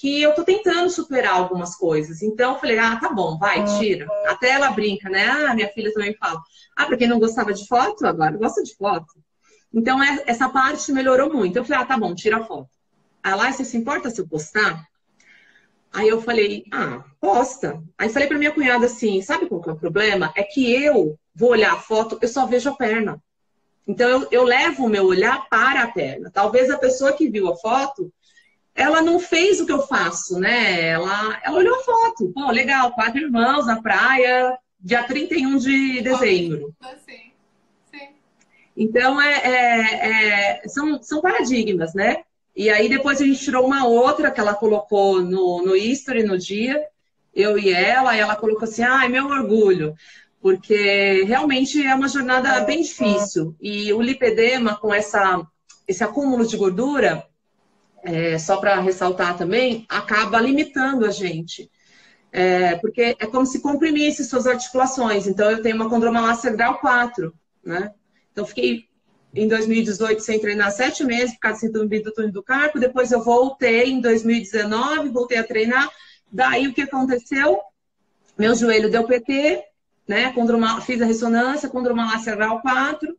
Que eu tô tentando superar algumas coisas. Então eu falei, tá bom, vai, tira. Até ela brinca, né? Minha filha também fala, pra quem não gostava de foto, agora gosta de foto. Então essa parte melhorou muito. Eu falei, tá bom, tira a foto. Aí lá, você se importa se eu postar? Aí eu falei, posta. Aí falei pra minha cunhada assim, sabe qual que é o problema? É que eu vou olhar a foto, eu só vejo a perna. Então eu levo o meu olhar para a perna. Talvez a pessoa que viu a foto, ela não fez o que eu faço, né? Ela olhou a foto. Pô, legal, 4 irmãos na praia, dia 31 de dezembro. Sim, sim. Então são paradigmas, né? E aí depois a gente tirou uma outra que ela colocou no history no dia, eu e ela colocou assim, meu orgulho, porque realmente é uma jornada bem difícil. E o lipedema, com esse acúmulo de gordura, só para ressaltar também, acaba limitando a gente. Porque é como se comprimisse suas articulações. Então eu tenho uma condromalácia grau 4, né? Então fiquei em 2018 sem treinar 7 meses por causa do síndrome do túnel do carpo. Depois eu voltei em 2019, voltei a treinar. Daí o que aconteceu? Meu joelho deu PT, né? Fiz a ressonância, condromalácia grau 4.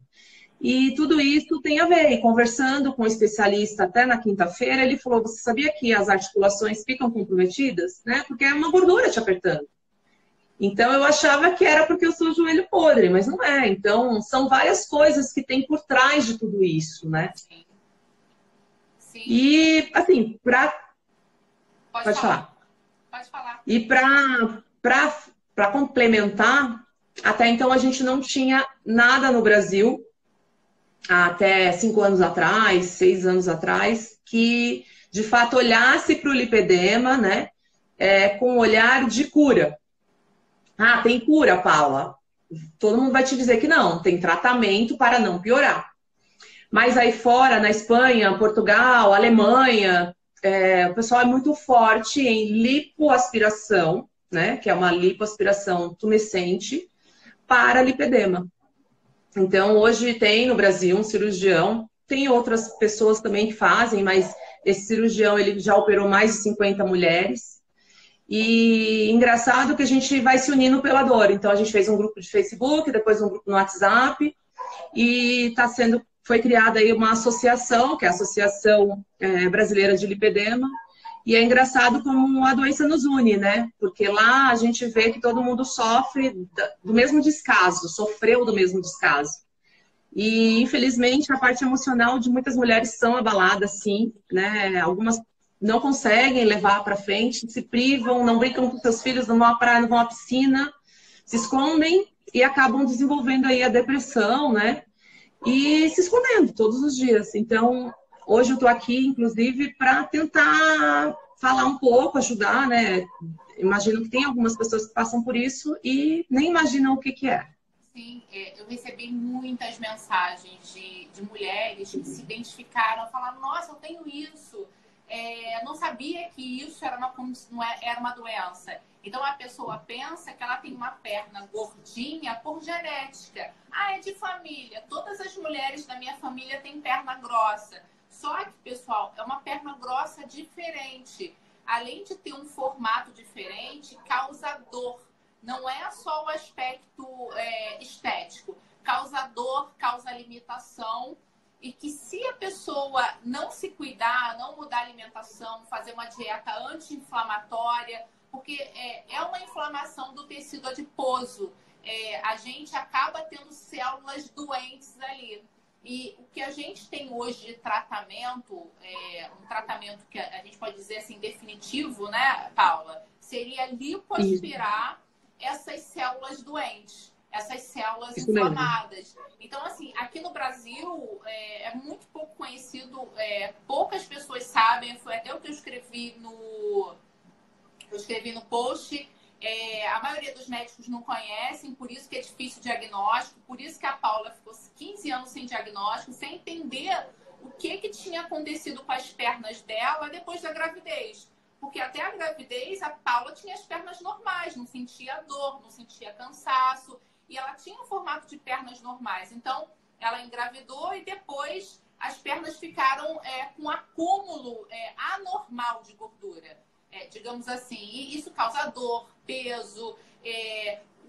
E tudo isso tem a ver. E conversando com um especialista até na quinta-feira, ele falou, você sabia que as articulações ficam comprometidas? Né? Porque é uma gordura te apertando. Então, eu achava que era porque eu sou joelho podre, mas não é. Então, são várias coisas que tem por trás de tudo isso, né? Sim. Sim. E, assim, Pode falar. Pode falar. E para complementar, até então a gente não tinha nada no Brasil, até 5 anos atrás, 6 anos atrás, que, de fato, olhasse para o lipedema, né? Com um olhar de cura. Tem cura, Paula? Todo mundo vai te dizer que não, tem tratamento para não piorar. Mas aí fora, na Espanha, Portugal, Alemanha, o pessoal é muito forte em lipoaspiração, né? Que é uma lipoaspiração tumescente para lipedema. Então, hoje tem no Brasil um cirurgião, tem outras pessoas também que fazem, mas esse cirurgião ele já operou mais de 50 mulheres. E engraçado que a gente vai se unindo pela dor. Então a gente fez um grupo de Facebook, depois um grupo no WhatsApp e foi criada aí uma associação, que é a Associação Brasileira de Lipedema. E é engraçado como a doença nos une, né? Porque lá a gente vê que todo mundo sofre do mesmo descaso, sofreu do mesmo descaso. E infelizmente a parte emocional de muitas mulheres são abaladas, sim, né? Algumas não conseguem levar para frente, se privam, não brincam com seus filhos, não vão à praia, não vão à piscina, se escondem e acabam desenvolvendo aí a depressão, né? E se escondendo todos os dias. Então, hoje eu estou aqui, inclusive, para tentar falar um pouco, ajudar, né? Imagino que tem algumas pessoas que passam por isso e nem imaginam o que é. Sim, eu recebi muitas mensagens de mulheres que se identificaram, falaram, nossa, eu tenho isso. Não sabia que isso era uma doença. Então a pessoa pensa que ela tem uma perna gordinha por genética. É de família. Todas as mulheres da minha família têm perna grossa. Só que, pessoal, é uma perna grossa diferente. Além de ter um formato diferente, causa dor. Não é só o aspecto estético. Causa dor, causa limitação. E que se a pessoa não se cuidar, não mudar a alimentação, fazer uma dieta anti-inflamatória, porque é uma inflamação do tecido adiposo, a gente acaba tendo células doentes ali. E o que a gente tem hoje de tratamento, um tratamento que a gente pode dizer assim, definitivo, né, Paula? Seria lipoaspirar essas células doentes. essas células Isso mesmo. inflamadas. Então, assim, aqui no Brasil é muito pouco conhecido, poucas pessoas sabem, foi até o que eu escrevi no post. A maioria dos médicos não conhecem, por isso que é difícil o diagnóstico, por isso que a Paula ficou 15 anos sem diagnóstico, sem entender o que tinha acontecido com as pernas dela depois da gravidez. Porque até a gravidez, a Paula tinha as pernas normais, não sentia dor, não sentia cansaço, e ela tinha um formato de pernas normais. Então, ela engravidou e depois as pernas ficaram com um acúmulo anormal de gordura, digamos assim. E isso causa dor, peso,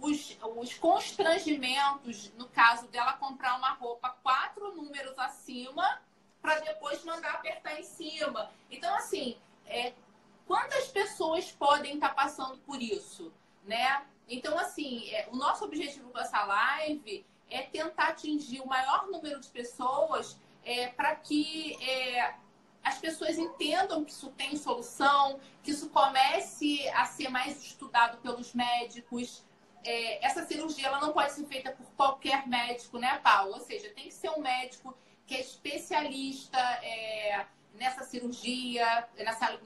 os constrangimentos, no caso dela comprar uma roupa 4 números acima para depois mandar apertar em cima. Então, assim, quantas pessoas podem estar passando por isso, né? Então, assim, o nosso objetivo com essa live é tentar atingir o maior número de pessoas para que as pessoas entendam que isso tem solução, que isso comece a ser mais estudado pelos médicos. Essa cirurgia ela não pode ser feita por qualquer médico, né, Paulo? Ou seja, tem que ser um médico que é especialista nessa cirurgia.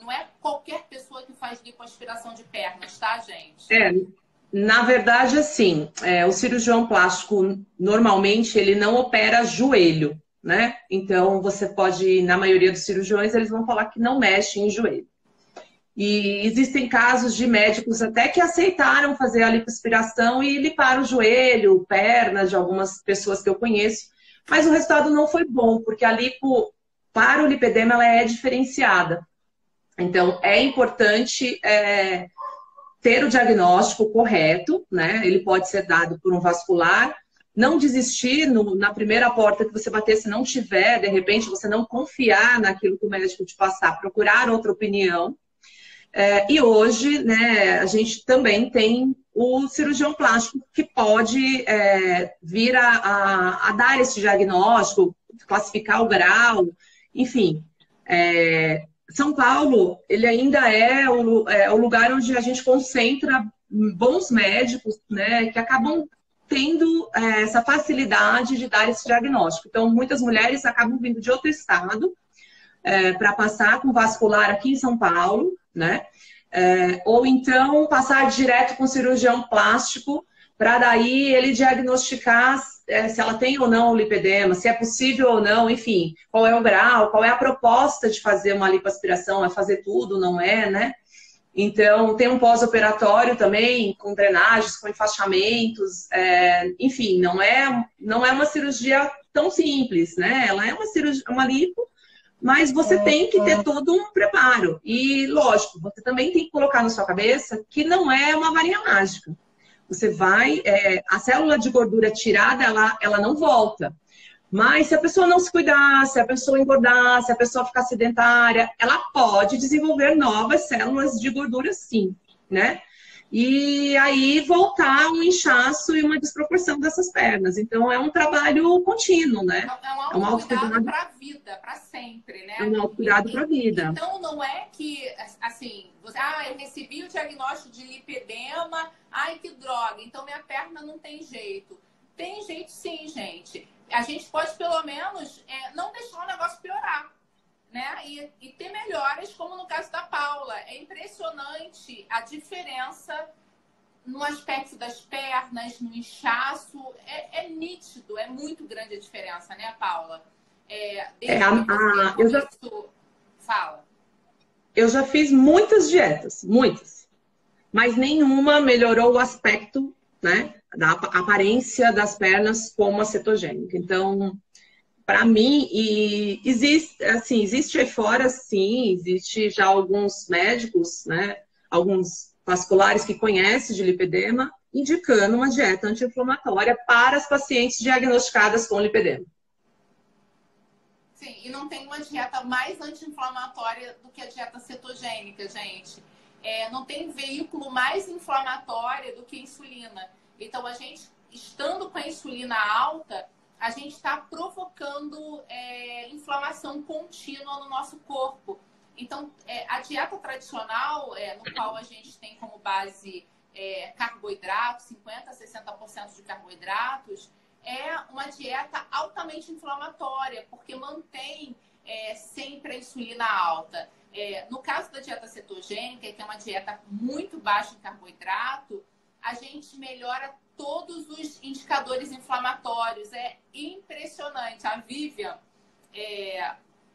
Não é qualquer pessoa que faz lipoaspiração de pernas, tá, gente? Na verdade, assim, o cirurgião plástico, normalmente, ele não opera joelho, né? Então, você pode, na maioria dos cirurgiões, eles vão falar que não mexe em joelho. E existem casos de médicos até que aceitaram fazer a lipoaspiração e limpar o joelho, pernas de algumas pessoas que eu conheço, mas o resultado não foi bom, porque a lipo, para o lipedema, ela é diferenciada. Então, é importante ter o diagnóstico correto, né? Ele pode ser dado por um vascular. Não desistir na primeira porta que você bater, se não tiver, de repente, você não confiar naquilo que o médico te passar, procurar outra opinião. E hoje, né, a gente também tem o cirurgião plástico que pode vir a dar esse diagnóstico, classificar o grau, enfim. São Paulo, ele ainda é o lugar onde a gente concentra bons médicos, né, que acabam tendo essa facilidade de dar esse diagnóstico. Então, muitas mulheres acabam vindo de outro estado para passar com vascular aqui em São Paulo, né? Ou então passar direto com o cirurgião plástico para daí ele diagnosticar se ela tem ou não o lipedema, se é possível ou não, enfim, qual é o grau, qual é a proposta de fazer uma lipoaspiração, é fazer tudo, não é, né? Então, tem um pós-operatório também, com drenagens, com enfaixamentos, enfim, não é uma cirurgia tão simples, né? Ela é uma cirurgia, uma lipo, mas você tem que ter todo um preparo. E, lógico, você também tem que colocar na sua cabeça que não é uma varinha mágica. Você vai... a célula de gordura tirada, ela não volta. Mas se a pessoa não se cuidar, se a pessoa engordar, se a pessoa ficar sedentária, ela pode desenvolver novas células de gordura sim, né? E aí voltar um inchaço e uma desproporção dessas pernas. Então é um trabalho contínuo, né? É um autocuidado para a vida, para sempre, né? É um autocuidado para a vida. Então não é que, assim, eu recebi o diagnóstico de lipedema, ai que droga, então minha perna não tem jeito. Tem jeito sim, gente. A gente pode, pelo menos, não deixar o negócio piorar, né? E ter melhoras, como no caso da Paula. É impressionante a diferença no aspecto das pernas, no inchaço. É nítido, é muito grande a diferença, né, Paula? Fala. Eu já fiz muitas dietas, muitas. Mas nenhuma melhorou o aspecto, né, da aparência das pernas como a cetogênica. Então, para mim, existe aí fora, sim, existe já alguns médicos, né, alguns vasculares que conhecem de lipedema, indicando uma dieta anti-inflamatória para as pacientes diagnosticadas com lipedema. Sim, e não tem uma dieta mais anti-inflamatória do que a dieta cetogênica, gente. Não tem veículo mais inflamatório do que a insulina. Então, a gente, estando com a insulina alta, a gente está provocando inflamação contínua no nosso corpo. Então, a dieta tradicional, no qual a gente tem como base carboidratos, 50% a 60% de carboidratos, é uma dieta altamente inflamatória, porque mantém sempre a insulina alta. No caso da dieta cetogênica, que é uma dieta muito baixa em carboidrato, a gente melhora todos os indicadores inflamatórios. É impressionante. A Vivian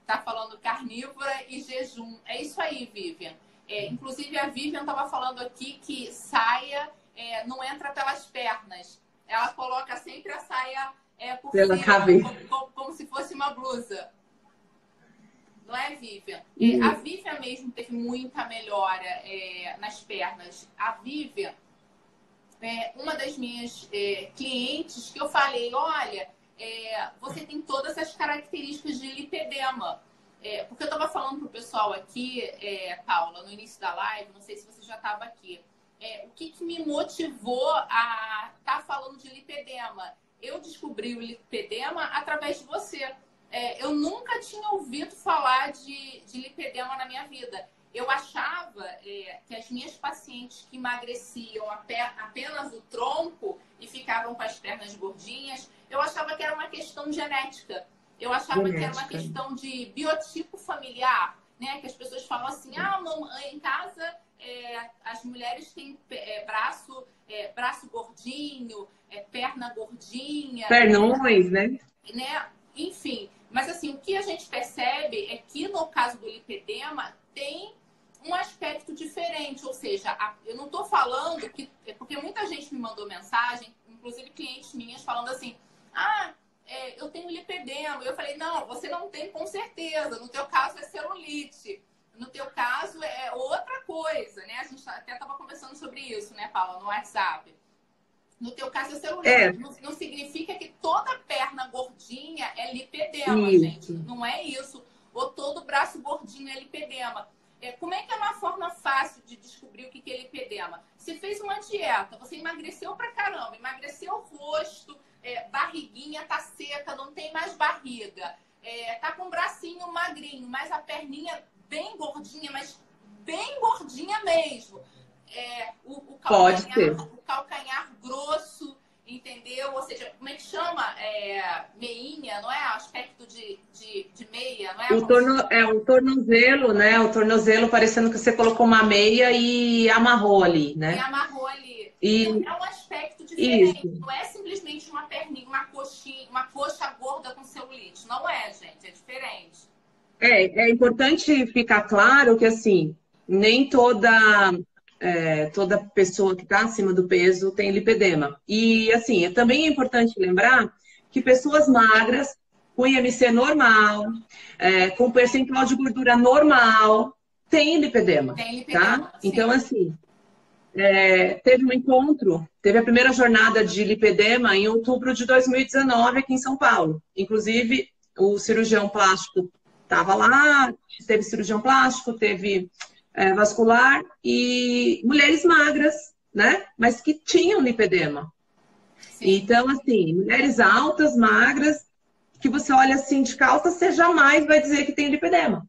tá falando carnívora e jejum. É isso aí, Vivian. Inclusive, a Vivian estava falando aqui que saia não entra pelas pernas. Ela coloca sempre a saia por pela cima, como se fosse uma blusa. Não é, Vivian? A Vivian mesmo teve muita melhora nas pernas. A Vivian uma das minhas clientes que eu falei, olha, você tem todas as características de lipedema. Porque eu estava falando pro pessoal aqui, Paula, no início da live, não sei se você já estava aqui, o que me motivou a estar falando de lipedema? Eu descobri o lipedema através de você. Eu nunca tinha ouvido falar de lipedema na minha vida. Eu achava que as minhas pacientes que emagreciam apenas o tronco e ficavam com as pernas gordinhas, eu achava que era uma questão genética. Eu achava que era uma questão de biotipo familiar, né? Que as pessoas falam assim, em casa as mulheres têm braço gordinho, perna gordinha. Pernões, né? Enfim, mas assim, o que a gente percebe é que no caso do lipedema tem um aspecto diferente, ou seja, eu não estou falando que... Porque muita gente me mandou mensagem, inclusive clientes minhas, falando assim, eu tenho lipedema. Eu falei, não, você não tem com certeza. No teu caso é celulite. No teu caso é outra coisa, né? A gente até estava conversando sobre isso, né, Paula, no WhatsApp. No teu caso é celulite. Não significa que toda perna gordinha é lipedema, gente. Não é isso. Ou todo braço gordinho é lipedema. Como é que é uma forma fácil de descobrir o que é lipedema? Você fez uma dieta, você emagreceu pra caramba, emagreceu o rosto, barriguinha tá seca, não tem mais barriga, tá com o bracinho magrinho, mas a perninha bem gordinha, mas bem gordinha mesmo. O calcanhar grosso, entendeu? Ou seja, como é que chama? Meinha, não é? Aspecto de meia, não é? O tornozelo, né? O tornozelo parecendo que você colocou uma meia e amarrou ali, né? E amarrou ali. Então, é um aspecto diferente. Isso. Não é simplesmente uma perninha, uma coxa gorda com celulite. Não é, gente. É diferente. É importante ficar claro que, assim, nem toda pessoa que está acima do peso tem lipedema. E, assim, também é importante lembrar que pessoas magras, com IMC normal, com percentual de gordura normal, têm lipedema. Tá? Então, assim, teve a primeira jornada de lipedema em outubro de 2019 aqui em São Paulo. Inclusive, o cirurgião plástico estava lá, teve cirurgião plástico, teve vascular e mulheres magras, né? Mas que tinham lipedema. Sim. Então, assim, mulheres altas, magras, que você olha assim de calça, você jamais vai dizer que tem lipedema.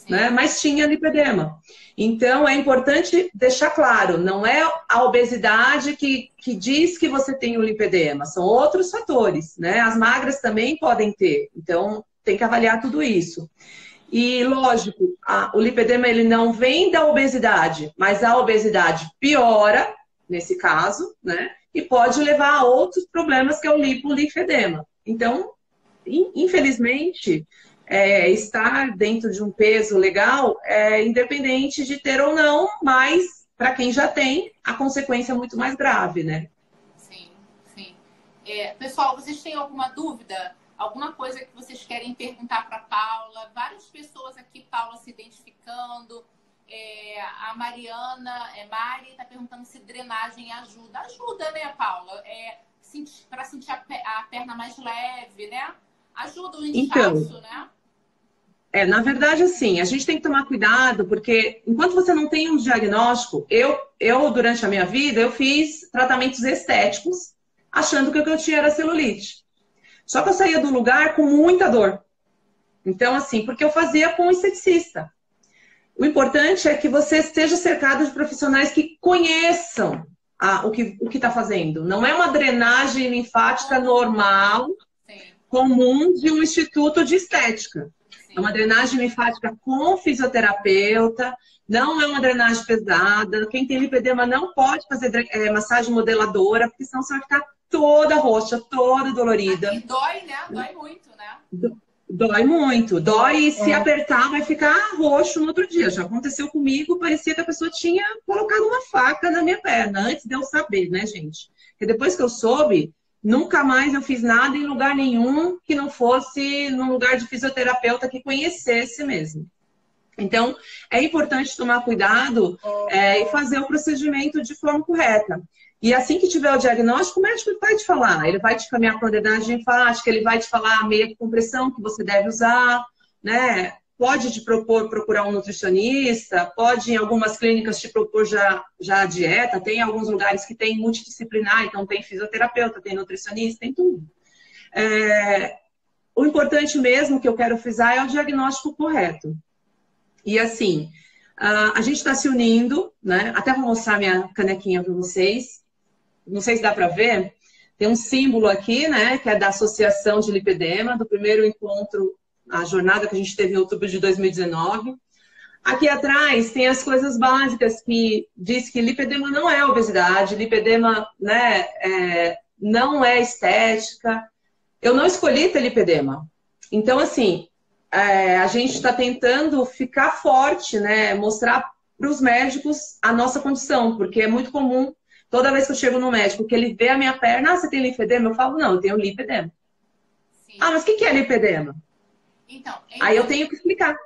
Né? Mas tinha lipedema. Então, é importante deixar claro, não é a obesidade que diz que você tem o lipedema, são outros fatores, né? As magras também podem ter, então tem que avaliar tudo isso. E, lógico, o lipedema ele não vem da obesidade, mas a obesidade piora, nesse caso, né? E pode levar a outros problemas, que é o lipolipedema. Então, infelizmente, estar dentro de um peso legal é independente de ter ou não, mas para quem já tem, a consequência é muito mais grave, né? Sim, sim. Pessoal, vocês têm alguma dúvida? Alguma coisa que vocês querem perguntar para Paula? Várias pessoas aqui, Paula, se identificando. A Mariana, Mari, está perguntando se drenagem ajuda. Ajuda, né, Paula? Para sentir a perna mais leve, né? Ajuda o inchaço, né? Na verdade, assim, a gente tem que tomar cuidado, porque enquanto você não tem um diagnóstico, eu durante a minha vida, eu fiz tratamentos estéticos, achando que o que eu tinha era celulite. Só que eu saía do lugar com muita dor. Então, assim, porque eu fazia com um esteticista. O importante é que você esteja cercado de profissionais que conheçam o que está fazendo. Não é uma drenagem linfática normal, comum de um instituto de estética. É uma drenagem linfática com fisioterapeuta, não é uma drenagem pesada. Quem tem lipedema não pode fazer massagem modeladora, porque senão você vai ficar toda roxa, toda dolorida. E dói, né? Dói muito, né? Dói muito. Dói e se apertar vai ficar roxo no outro dia. Já aconteceu comigo, parecia que a pessoa tinha colocado uma faca na minha perna, antes de eu saber, né, gente? Porque depois que eu soube, nunca mais eu fiz nada em lugar nenhum que não fosse num lugar de fisioterapeuta que conhecesse mesmo. Então, é importante tomar cuidado e fazer o procedimento de forma correta. E assim que tiver o diagnóstico, o médico vai te falar. Ele vai te caminhar para a drenagem linfática, ele vai te falar a meia de compressão que você deve usar, né? Pode te propor procurar um nutricionista, pode em algumas clínicas te propor já a dieta, tem alguns lugares que tem multidisciplinar, então tem fisioterapeuta, tem nutricionista, tem tudo. O importante mesmo que eu quero frisar é o diagnóstico correto. E assim, a gente está se unindo, né? Até vou mostrar minha canequinha para vocês. Não sei se dá para ver. Tem um símbolo aqui, né? Que é da Associação de Lipedema, do primeiro encontro, a jornada que a gente teve em outubro de 2019. Aqui atrás tem as coisas básicas que diz que lipedema não é obesidade, lipedema, né, não é estética. Eu não escolhi ter lipedema. Então, assim, a gente está tentando ficar forte, né? Mostrar para os médicos a nossa condição, porque é muito comum, toda vez que eu chego no médico, que ele vê a minha perna, você tem lipedema? Eu falo, não, eu tenho lipedema. Sim. Mas o que é lipedema? Então, aí eu tenho que explicar.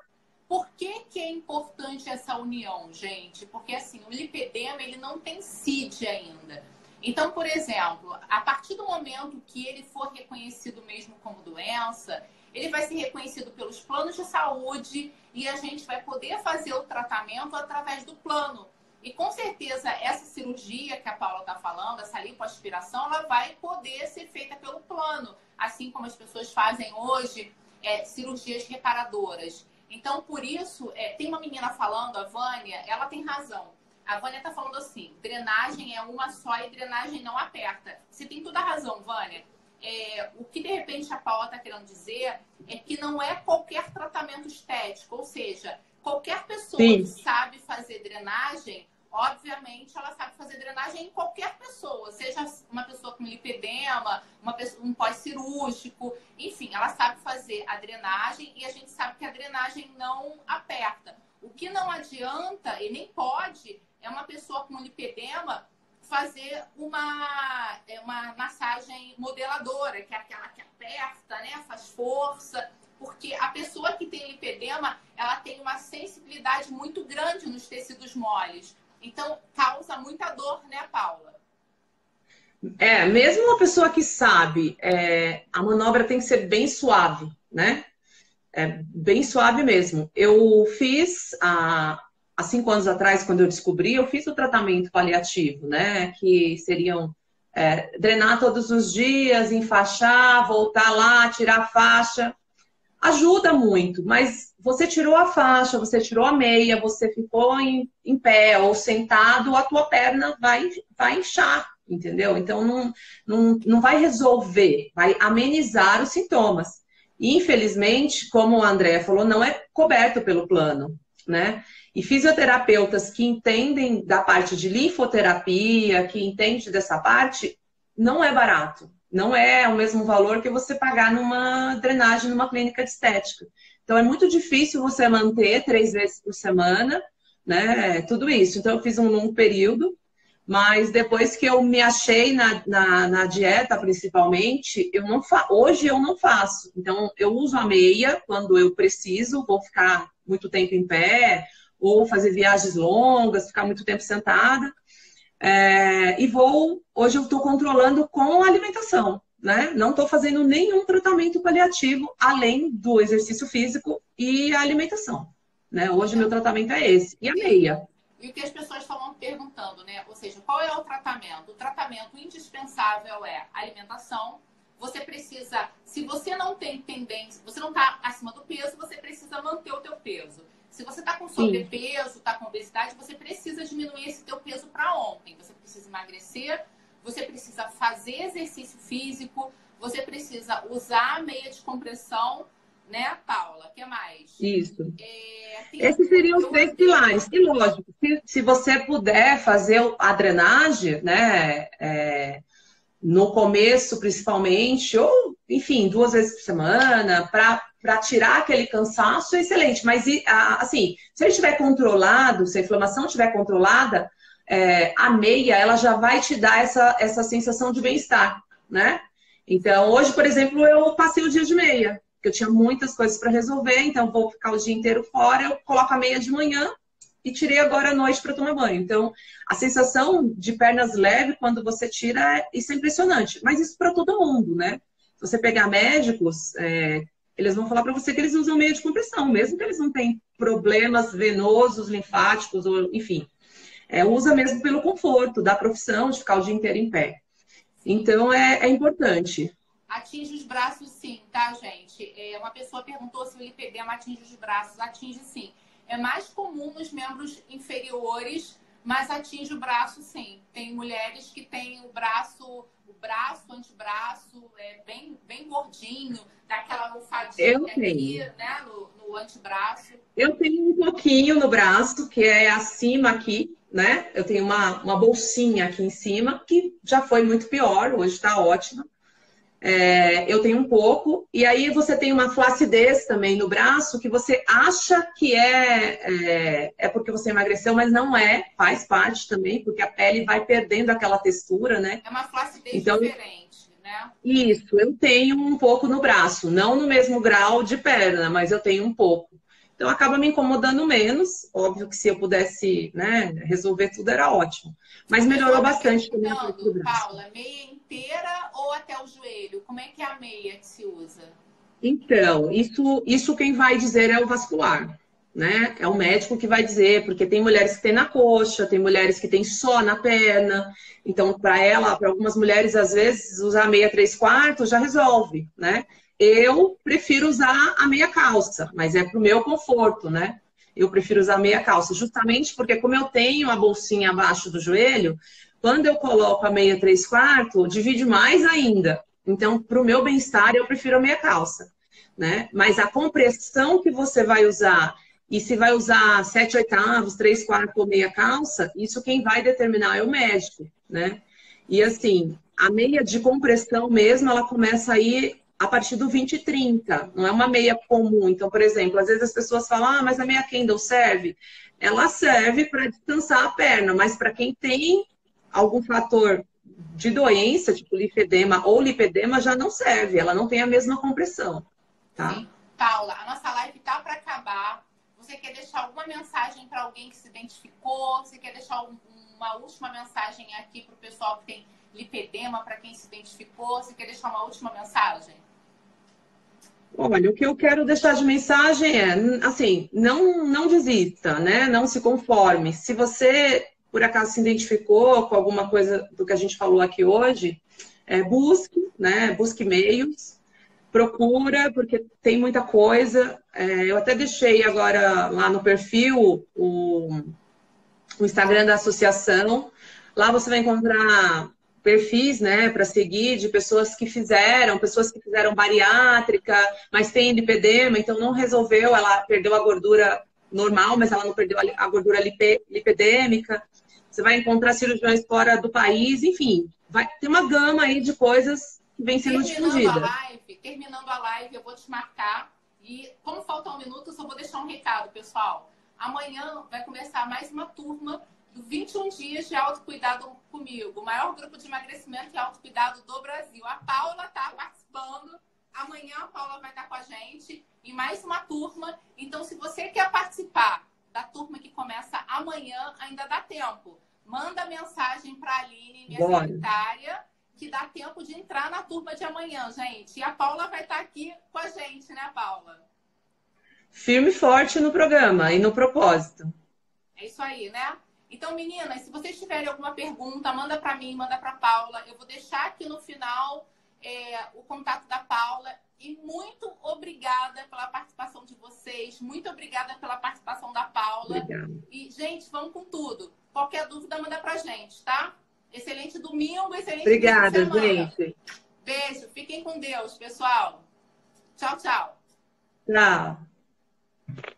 Por que é importante essa união, gente? Porque assim, o lipedema ele não tem CID ainda. Então, por exemplo, a partir do momento que ele for reconhecido mesmo como doença, ele vai ser reconhecido pelos planos de saúde e a gente vai poder fazer o tratamento através do plano. E com certeza essa cirurgia que a Paula está falando, essa lipoaspiração, ela vai poder ser feita pelo plano. Assim como as pessoas fazem hoje cirurgias reparadoras. Então, por isso, tem uma menina falando, a Vânia, ela tem razão. A Vânia está falando assim, drenagem é uma só e drenagem não aperta. Você tem toda a razão, Vânia. O que, de repente, a Paula está querendo dizer é que não é qualquer tratamento estético. Ou seja, qualquer pessoa que sabe fazer drenagem, obviamente, ela sabe fazer drenagem em qualquer pessoa. Seja uma pessoa com lipedema, um pós-cirúrgico. Enfim, ela sabe fazer a drenagem e a gente sabe que a drenagem não aperta. O que não adianta e nem pode é uma pessoa com lipedema fazer uma massagem modeladora, que é aquela que aperta, né? Faz força. Porque a pessoa que tem lipedema, ela tem uma sensibilidade muito grande nos tecidos moles. Então, causa muita dor, né, Paula? Mesmo uma pessoa que sabe, a manobra tem que ser bem suave, né? Bem suave mesmo. Eu fiz, há 5 anos atrás, quando eu descobri, eu fiz o tratamento paliativo, né? Que seriam drenar todos os dias, enfaixar, voltar lá, tirar a faixa. Ajuda muito, mas você tirou a faixa, você tirou a meia, você ficou em pé ou sentado, a tua perna vai inchar, entendeu? Então não vai resolver, vai amenizar os sintomas. E, infelizmente, como a Andrea falou, não é coberto pelo plano, né? E fisioterapeutas que entendem da parte de linfoterapia, que entendem dessa parte, não é barato. Não é o mesmo valor que você pagar numa drenagem numa clínica de estética. Então, é muito difícil você manter 3 vezes por semana, né? Tudo isso. Então, eu fiz um longo período, mas depois que eu me achei na dieta, principalmente, hoje eu não faço. Então, eu uso a meia quando eu preciso, vou ficar muito tempo em pé, ou fazer viagens longas, ficar muito tempo sentada. Hoje eu estou controlando com a alimentação, né? Não estou fazendo nenhum tratamento paliativo além do exercício físico e a alimentação, né? Hoje meu tratamento é esse. E a meia. E o que as pessoas estão perguntando, né? Ou seja, qual é o tratamento? O tratamento indispensável é alimentação. Você precisa, se você não tem tendência, você não está acima do peso, você precisa manter o teu peso. Se você está com Sim. sobrepeso, está com obesidade, você precisa diminuir esse teu peso para ontem. Você precisa emagrecer, você precisa fazer exercício físico, você precisa usar a meia de compressão, né, Paula? O que mais? Isso. Esses seriam os três pilares. E lógico, se você puder fazer a drenagem, né, no começo principalmente, ou enfim, 2 vezes por semana, para tirar aquele cansaço, é excelente. Mas assim, se ele estiver controlado, se a inflamação estiver controlada, a meia ela já vai te dar essa sensação de bem-estar, né? Então, hoje, por exemplo, eu passei o dia de meia, porque eu tinha muitas coisas para resolver, então vou ficar o dia inteiro fora, eu coloco a meia de manhã e tirei agora à noite para tomar banho. Então, a sensação de pernas leves quando você tira, isso é impressionante. Mas isso para todo mundo, né? Se você pegar médicos, eles vão falar para você que eles usam meia de compressão, mesmo que eles não tenham problemas venosos, linfáticos, ou enfim. Usa mesmo pelo conforto da profissão, de ficar o dia inteiro em pé. Então, é importante. Atinge os braços sim, tá, gente? Uma pessoa perguntou se o lipedema atinge os braços. Atinge sim. É mais comum nos membros inferiores, mas atinge o braço sim. Tem mulheres que têm o braço, antebraço, bem gordinho, dá aquela almofadinha aqui, né, no antebraço. Eu tenho um pouquinho no braço, que é acima aqui, né? Eu tenho uma bolsinha aqui em cima, que já foi muito pior, hoje está ótima. Eu tenho um pouco, e aí você tem uma flacidez também no braço, que você acha que é porque você emagreceu, mas não é, faz parte também, porque a pele vai perdendo aquela textura, né? É uma flacidez então, diferente, né? Isso, eu tenho um pouco no braço, não no mesmo grau de perna, mas eu tenho um pouco. Então acaba me incomodando menos, óbvio que se eu pudesse, né, resolver tudo era ótimo. Mas melhorou bastante também a parte do braço. Paula, meia inteira ou até o joelho? Como é que é a meia que se usa? Então, isso quem vai dizer é o vascular, né? É o médico que vai dizer, porque tem mulheres que têm na coxa, tem mulheres que têm só na perna. Então, para algumas mulheres, às vezes, usar meia 3/4 já resolve, né? Eu prefiro usar a meia calça, mas é para o meu conforto, né? Eu prefiro usar a meia calça, justamente porque como eu tenho a bolsinha abaixo do joelho, quando eu coloco a meia 3/4, divide mais ainda. Então, para o meu bem-estar, eu prefiro a meia calça, né? Mas a compressão que você vai usar, e se vai usar 7/8, 3/4 ou meia calça, isso quem vai determinar é o médico, né? E assim, a meia de compressão mesmo, ela começa aí a partir do 20/30, não é uma meia comum. Então, por exemplo, às vezes as pessoas falam, mas a meia Kendall serve? Ela serve para descansar a perna, mas para quem tem algum fator de doença, tipo linfedema ou lipedema, já não serve, ela não tem a mesma compressão, tá? Sim. Paula, a nossa live tá para acabar. Você quer deixar alguma mensagem para alguém que se identificou? Você quer deixar uma última mensagem aqui para o pessoal que tem lipedema, para quem se identificou? Você quer deixar uma última mensagem? Olha, o que eu quero deixar de mensagem é, assim, não desista, né? Não se conforme. Se você, por acaso, se identificou com alguma coisa do que a gente falou aqui hoje, busque, né? Busque meios, procura, porque tem muita coisa. Eu até deixei agora lá no perfil o Instagram da associação. Lá você vai encontrar perfis, né, para seguir de pessoas que fizeram bariátrica, mas tem lipedema, então não resolveu, ela perdeu a gordura normal, mas ela não perdeu a gordura lipedêmica. Você vai encontrar cirurgiões fora do país, enfim, vai ter uma gama aí de coisas que vem sendo difundida. Terminando a live, eu vou te marcar. E como falta 1 minuto, eu só vou deixar um recado, pessoal. Amanhã vai começar mais uma turma do 21 dias de autocuidado comigo. O maior grupo de emagrecimento e autocuidado do Brasil. A Paula está participando. Amanhã a Paula vai estar com a gente em mais uma turma. Então, se você quer participar da turma que começa amanhã, ainda dá tempo. Manda mensagem para a Aline, minha secretária, que dá tempo de entrar na turma de amanhã, gente. E a Paula vai estar aqui com a gente, né, Paula? Firme e forte no programa e no propósito. É isso aí, né? Então, meninas, se vocês tiverem alguma pergunta, manda para mim, manda para Paula. Eu vou deixar aqui no final o contato da Paula. E muito obrigada pela participação de vocês. Muito obrigada pela participação da Paula. Obrigada. E, gente, vamos com tudo. Qualquer dúvida, manda pra gente, tá? Excelente domingo, excelente Obrigada, semana. gente. Beijo. Fiquem com Deus, pessoal. Tchau, tchau. Tchau.